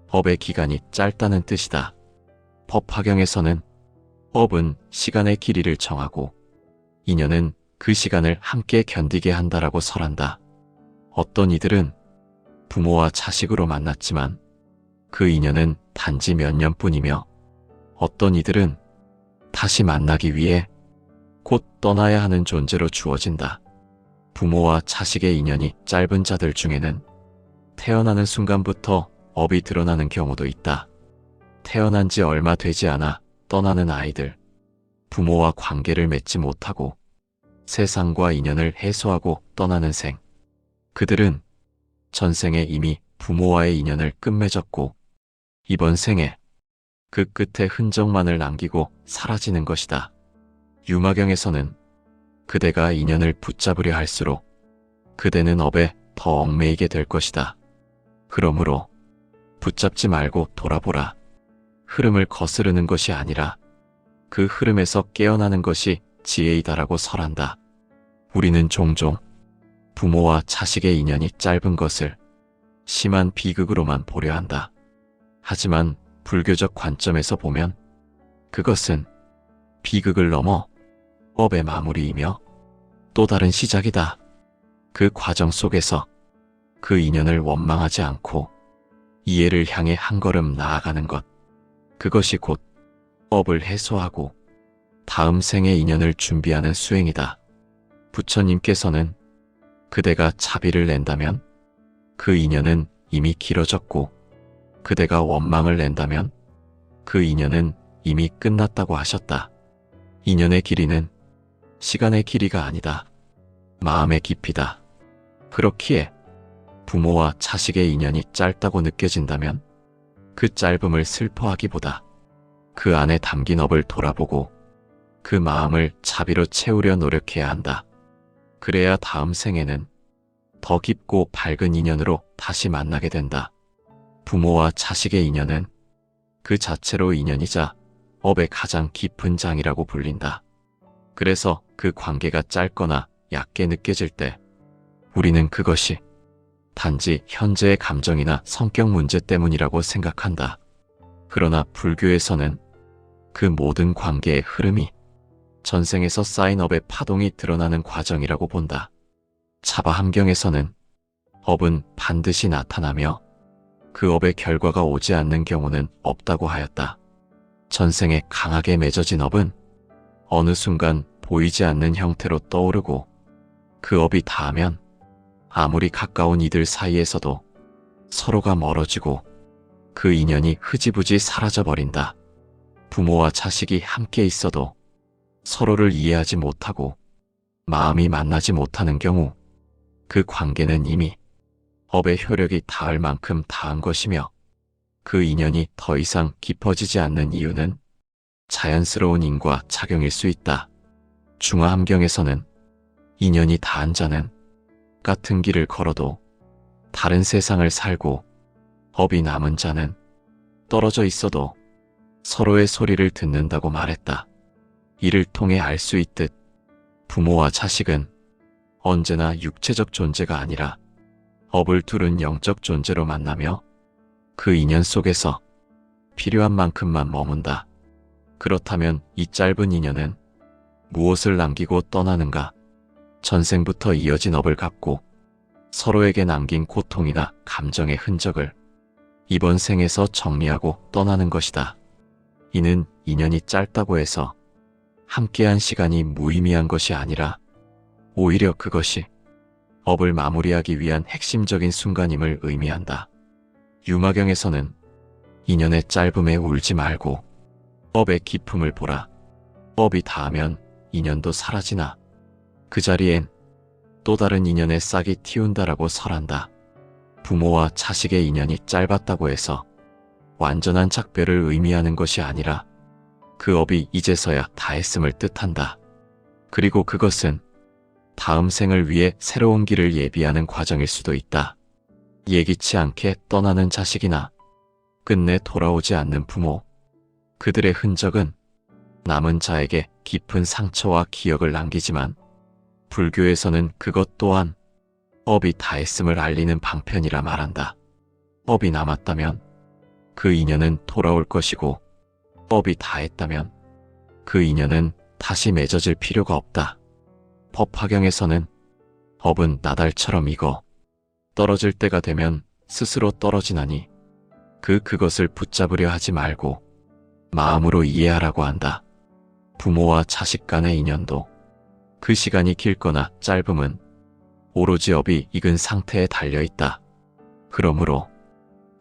Speaker 1: 업의 기간이 짧다는 뜻이다. 법화경에서는 업은 시간의 길이를 정하고 인연은 그 시간을 함께 견디게 한다라고 설한다. 어떤 이들은 부모와 자식으로 만났지만 그 인연은 단지 몇 년뿐이며, 어떤 이들은 다시 만나기 위해 곧 떠나야 하는 존재로 주어진다. 부모와 자식의 인연이 짧은 자들 중에는 태어나는 순간부터 업이 드러나는 경우도 있다. 태어난 지 얼마 되지 않아 떠나는 아이들, 부모와 관계를 맺지 못하고 세상과 인연을 해소하고 떠나는 생, 그들은 전생에 이미 부모와의 인연을 끝맺었고 이번 생에 그 끝에 흔적만을 남기고 사라지는 것이다. 유마경에서는 그대가 인연을 붙잡으려 할수록 그대는 업에 더 얽매이게 될 것이다. 그러므로 붙잡지 말고 돌아보라. 흐름을 거스르는 것이 아니라 그 흐름에서 깨어나는 것이 지혜이다라고 설한다. 우리는 종종 부모와 자식의 인연이 짧은 것을 심한 비극으로만 보려 한다. 하지만 불교적 관점에서 보면 그것은 비극을 넘어 업의 마무리이며 또 다른 시작이다. 그 과정 속에서 그 인연을 원망하지 않고 이해를 향해 한 걸음 나아가는 것, 그것이 곧 업을 해소하고 다음 생의 인연을 준비하는 수행이다. 부처님께서는 그대가 자비를 낸다면 그 인연은 이미 길어졌고, 그대가 원망을 낸다면 그 인연은 이미 끝났다고 하셨다. 인연의 길이는 시간의 길이가 아니다. 마음의 깊이다. 그렇기에 부모와 자식의 인연이 짧다고 느껴진다면 그 짧음을 슬퍼하기보다 그 안에 담긴 업을 돌아보고 그 마음을 자비로 채우려 노력해야 한다. 그래야 다음 생에는 더 깊고 밝은 인연으로 다시 만나게 된다. 부모와 자식의 인연은 그 자체로 인연이자 업의 가장 깊은 장이라고 불린다. 그래서 그 관계가 짧거나 얕게 느껴질 때 우리는 그것이 단지 현재의 감정이나 성격 문제 때문이라고 생각한다. 그러나 불교에서는 그 모든 관계의 흐름이 전생에서 쌓인 업의 파동이 드러나는 과정이라고 본다. 차바함경에서는 업은 반드시 나타나며 그 업의 결과가 오지 않는 경우는 없다고 하였다. 전생에 강하게 맺어진 업은 어느 순간 보이지 않는 형태로 떠오르고 그 업이 닿으면 아무리 가까운 이들 사이에서도 서로가 멀어지고 그 인연이 흐지부지 사라져버린다. 부모와 자식이 함께 있어도 서로를 이해하지 못하고 마음이 만나지 못하는 경우 그 관계는 이미 업의 효력이 닿을 만큼 닿은 것이며, 그 인연이 더 이상 깊어지지 않는 이유는 자연스러운 인과 작용일 수 있다. 중화함경에서는 인연이 닿은 자는 같은 길을 걸어도 다른 세상을 살고, 업이 남은 자는 떨어져 있어도 서로의 소리를 듣는다고 말했다. 이를 통해 알 수 있듯 부모와 자식은 언제나 육체적 존재가 아니라 업을 두른 영적 존재로 만나며 그 인연 속에서 필요한 만큼만 머문다. 그렇다면 이 짧은 인연은 무엇을 남기고 떠나는가? 전생부터 이어진 업을 갚고 서로에게 남긴 고통이나 감정의 흔적을 이번 생에서 정리하고 떠나는 것이다. 이는 인연이 짧다고 해서 함께한 시간이 무의미한 것이 아니라 오히려 그것이 업을 마무리하기 위한 핵심적인 순간임을 의미한다. 유마경에서는 인연의 짧음에 울지 말고 업의 깊음을 보라. 업이 닿으면 인연도 사라지나 그 자리엔 또 다른 인연의 싹이 틔운다라고 설한다. 부모와 자식의 인연이 짧았다고 해서 완전한 작별을 의미하는 것이 아니라 그 업이 이제서야 다했음을 뜻한다. 그리고 그것은 다음 생을 위해 새로운 길을 예비하는 과정일 수도 있다. 예기치 않게 떠나는 자식이나 끝내 돌아오지 않는 부모, 그들의 흔적은 남은 자에게 깊은 상처와 기억을 남기지만 불교에서는 그것 또한 업이 다했음을 알리는 방편이라 말한다. 업이 남았다면 그 인연은 돌아올 것이고 업이 다했다면 그 인연은 다시 맺어질 필요가 없다. 법화경에서는 업은 나달처럼 익어 떨어질 때가 되면 스스로 떨어지나니 그것을 붙잡으려 하지 말고 마음으로 이해하라고 한다. 부모와 자식 간의 인연도 그 시간이 길거나 짧음은 오로지 업이 익은 상태에 달려있다. 그러므로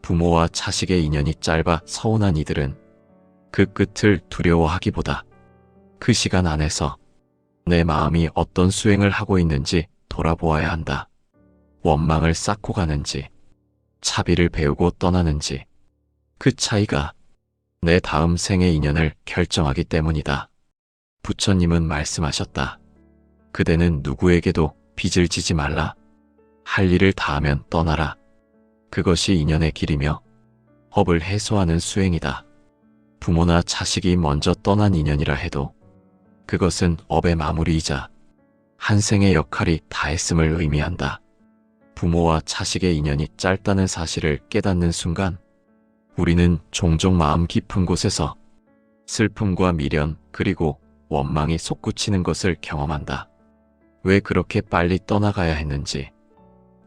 Speaker 1: 부모와 자식의 인연이 짧아 서운한 이들은 그 끝을 두려워하기보다 그 시간 안에서 내 마음이 어떤 수행을 하고 있는지 돌아보아야 한다. 원망을 쌓고 가는지, 차비를 배우고 떠나는지, 그 차이가 내 다음 생의 인연을 결정하기 때문이다. 부처님은 말씀하셨다. 그대는 누구에게도 빚을 지지 말라. 할 일을 다하면 떠나라. 그것이 인연의 길이며 업을 해소하는 수행이다. 부모나 자식이 먼저 떠난 인연이라 해도 그것은 업의 마무리이자 한 생의 역할이 다했음을 의미한다. 부모와 자식의 인연이 짧다는 사실을 깨닫는 순간 우리는 종종 마음 깊은 곳에서 슬픔과 미련 그리고 원망이 솟구치는 것을 경험한다. 왜 그렇게 빨리 떠나가야 했는지,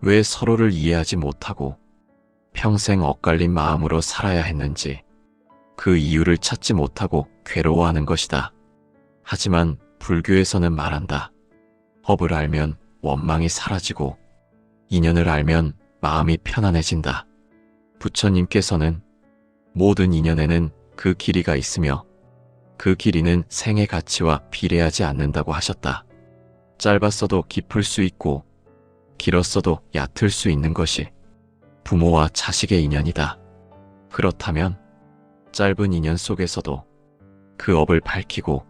Speaker 1: 왜 서로를 이해하지 못하고 평생 엇갈린 마음으로 살아야 했는지 그 이유를 찾지 못하고 괴로워하는 것이다. 하지만 불교에서는 말한다. 업을 알면 원망이 사라지고 인연을 알면 마음이 편안해진다. 부처님께서는 모든 인연에는 그 길이가 있으며 그 길이는 생의 가치와 비례하지 않는다고 하셨다. 짧았어도 깊을 수 있고 길었어도 얕을 수 있는 것이 부모와 자식의 인연이다. 그렇다면 짧은 인연 속에서도 그 업을 밝히고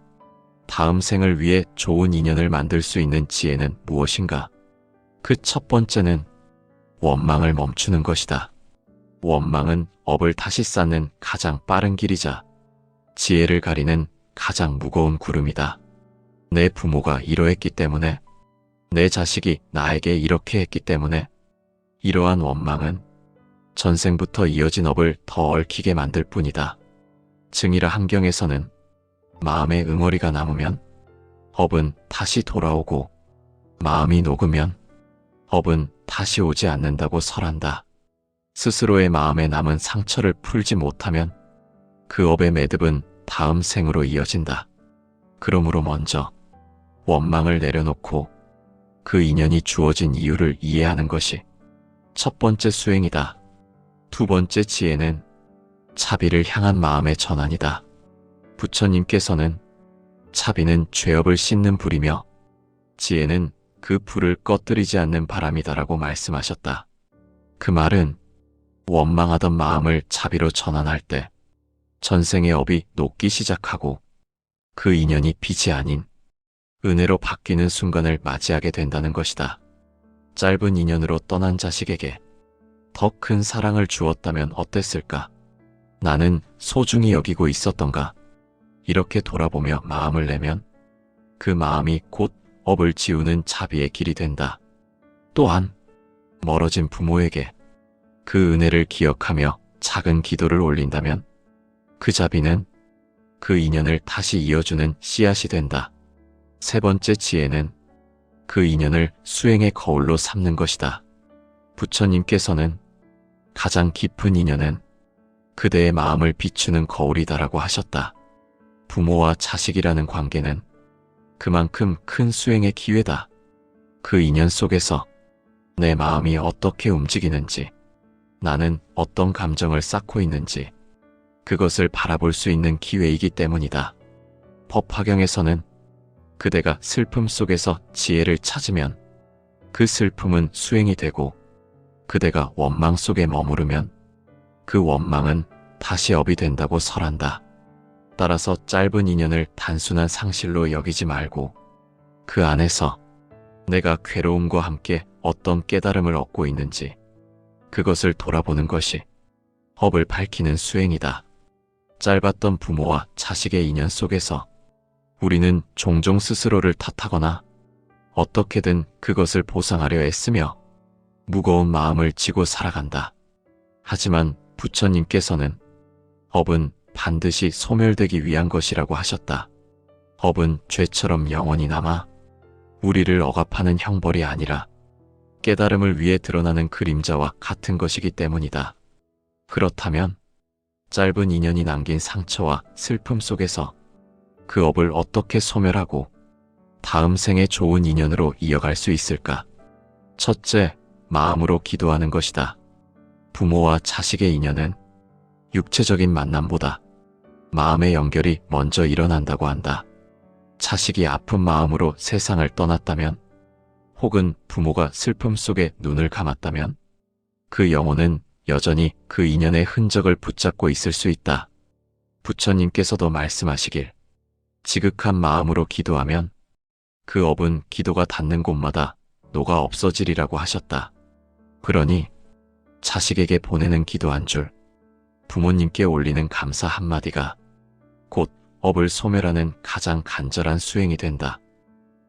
Speaker 1: 다음 생을 위해 좋은 인연을 만들 수 있는 지혜는 무엇인가? 그 첫 번째는 원망을 멈추는 것이다. 원망은 업을 다시 쌓는 가장 빠른 길이자 지혜를 가리는 가장 무거운 구름이다. 내 부모가 이러했기 때문에, 내 자식이 나에게 이렇게 했기 때문에 이러한 원망은 전생부터 이어진 업을 더 얽히게 만들 뿐이다. 증이라 함경에서는 마음에 응어리가 남으면 업은 다시 돌아오고 마음이 녹으면 업은 다시 오지 않는다고 설한다. 스스로의 마음에 남은 상처를 풀지 못하면 그 업의 매듭은 다음 생으로 이어진다. 그러므로 먼저 원망을 내려놓고 그 인연이 주어진 이유를 이해하는 것이 첫 번째 수행이다. 두 번째 지혜는 차비를 향한 마음의 전환이다. 부처님께서는 차비는 죄업을 씻는 불이며 지혜는 그 불을 꺼뜨리지 않는 바람이다라고 말씀하셨다. 그 말은 원망하던 마음을 차비로 전환할 때 전생의 업이 녹기 시작하고 그 인연이 빚이 아닌 은혜로 바뀌는 순간을 맞이하게 된다는 것이다. 짧은 인연으로 떠난 자식에게 더 큰 사랑을 주었다면 어땠을까? 나는 소중히 여기고 있었던가? 이렇게 돌아보며 마음을 내면 그 마음이 곧 업을 지우는 차비의 길이 된다. 또한 멀어진 부모에게 그 은혜를 기억하며 작은 기도를 올린다면 그 자비는 그 인연을 다시 이어주는 씨앗이 된다. 세 번째 지혜는 그 인연을 수행의 거울로 삼는 것이다. 부처님께서는 가장 깊은 인연은 그대의 마음을 비추는 거울이다라고 하셨다. 부모와 자식이라는 관계는 그만큼 큰 수행의 기회다. 그 인연 속에서 내 마음이 어떻게 움직이는지, 나는 어떤 감정을 쌓고 있는지 그것을 바라볼 수 있는 기회이기 때문이다. 법화경에서는 그대가 슬픔 속에서 지혜를 찾으면 그 슬픔은 수행이 되고 그대가 원망 속에 머무르면 그 원망은 다시 업이 된다고 설한다. 따라서 짧은 인연을 단순한 상실로 여기지 말고 그 안에서 내가 괴로움과 함께 어떤 깨달음을 얻고 있는지 그것을 돌아보는 것이 업을 밝히는 수행이다. 짧았던 부모와 자식의 인연 속에서 우리는 종종 스스로를 탓하거나 어떻게든 그것을 보상하려 애쓰며 무거운 마음을 지고 살아간다. 하지만 부처님께서는 업은 반드시 소멸되기 위한 것이라고 하셨다. 업은 죄처럼 영원히 남아 우리를 억압하는 형벌이 아니라 깨달음을 위해 드러나는 그림자와 같은 것이기 때문이다. 그렇다면 짧은 인연이 남긴 상처와 슬픔 속에서 그 업을 어떻게 소멸하고 다음 생에 좋은 인연으로 이어갈 수 있을까? 첫째, 마음으로 기도하는 것이다. 부모와 자식의 인연은 육체적인 만남보다 마음의 연결이 먼저 일어난다고 한다. 자식이 아픈 마음으로 세상을 떠났다면, 혹은 부모가 슬픔 속에 눈을 감았다면 그 영혼은 여전히 그 인연의 흔적을 붙잡고 있을 수 있다. 부처님께서도 말씀하시길 지극한 마음으로 기도하면 그 업은 기도가 닿는 곳마다 녹아 없어지리라고 하셨다. 그러니 자식에게 보내는 기도 한 줄, 부모님께 올리는 감사 한마디가 곧 업을 소멸하는 가장 간절한 수행이 된다.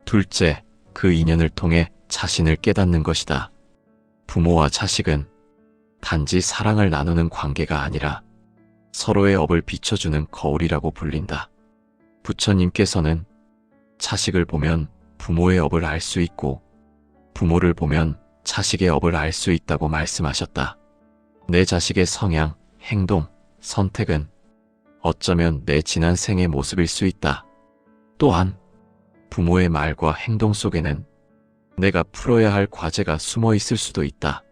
Speaker 1: 둘째, 그 인연을 통해 자신을 깨닫는 것이다. 부모와 자식은 단지 사랑을 나누는 관계가 아니라 서로의 업을 비춰주는 거울이라고 불린다. 부처님께서는 자식을 보면 부모의 업을 알 수 있고 부모를 보면 자식의 업을 알 수 있다고 말씀하셨다. 내 자식의 성향, 행동, 선택은 어쩌면 내 지난 생의 모습일 수 있다. 또한 부모의 말과 행동 속에는 내가 풀어야 할 과제가 숨어 있을 수도 있다.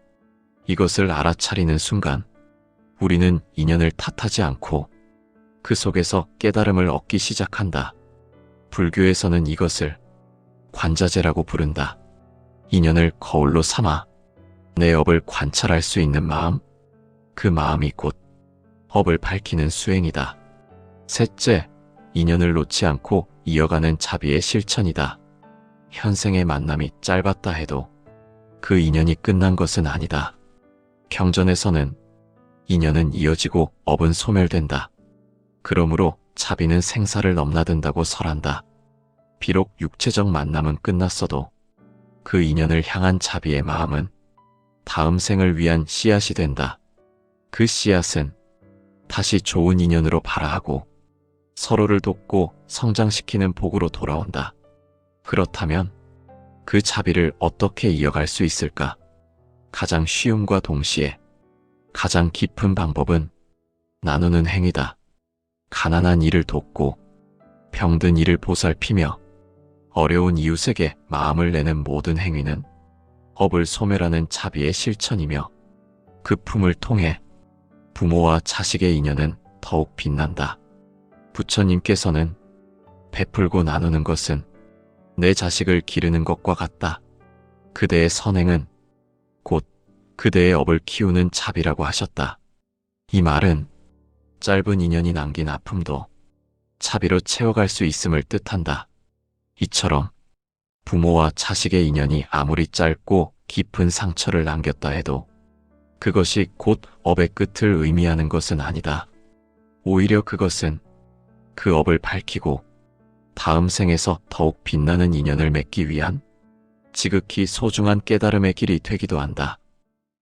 Speaker 1: 이것을 알아차리는 순간 우리는 인연을 탓하지 않고 그 속에서 깨달음을 얻기 시작한다. 불교에서는 이것을 관자재라고 부른다. 인연을 거울로 삼아 내 업을 관찰할 수 있는 마음, 그 마음이 곧 업을 밝히는 수행이다. 셋째, 인연을 놓지 않고 이어가는 자비의 실천이다. 현생의 만남이 짧았다 해도 그 인연이 끝난 것은 아니다. 경전에서는 인연은 이어지고 업은 소멸된다. 그러므로 자비는 생사를 넘나든다고 설한다. 비록 육체적 만남은 끝났어도 그 인연을 향한 자비의 마음은 다음 생을 위한 씨앗이 된다. 그 씨앗은 다시 좋은 인연으로 발아하고 서로를 돕고 성장시키는 복으로 돌아온다. 그렇다면 그 자비를 어떻게 이어갈 수 있을까? 가장 쉬움과 동시에 가장 깊은 방법은 나누는 행위다. 가난한 이를 돕고 병든 이를 보살피며 어려운 이웃에게 마음을 내는 모든 행위는 업을 소멸하는 자비의 실천이며 그 품을 통해 부모와 자식의 인연은 더욱 빛난다. 부처님께서는 베풀고 나누는 것은 내 자식을 기르는 것과 같다. 그대의 선행은 곧 그대의 업을 키우는 자비라고 하셨다. 이 말은 짧은 인연이 남긴 아픔도 자비로 채워갈 수 있음을 뜻한다. 이처럼 부모와 자식의 인연이 아무리 짧고 깊은 상처를 남겼다 해도 그것이 곧 업의 끝을 의미하는 것은 아니다. 오히려 그것은 그 업을 밝히고 다음 생에서 더욱 빛나는 인연을 맺기 위한 지극히 소중한 깨달음의 길이 되기도 한다.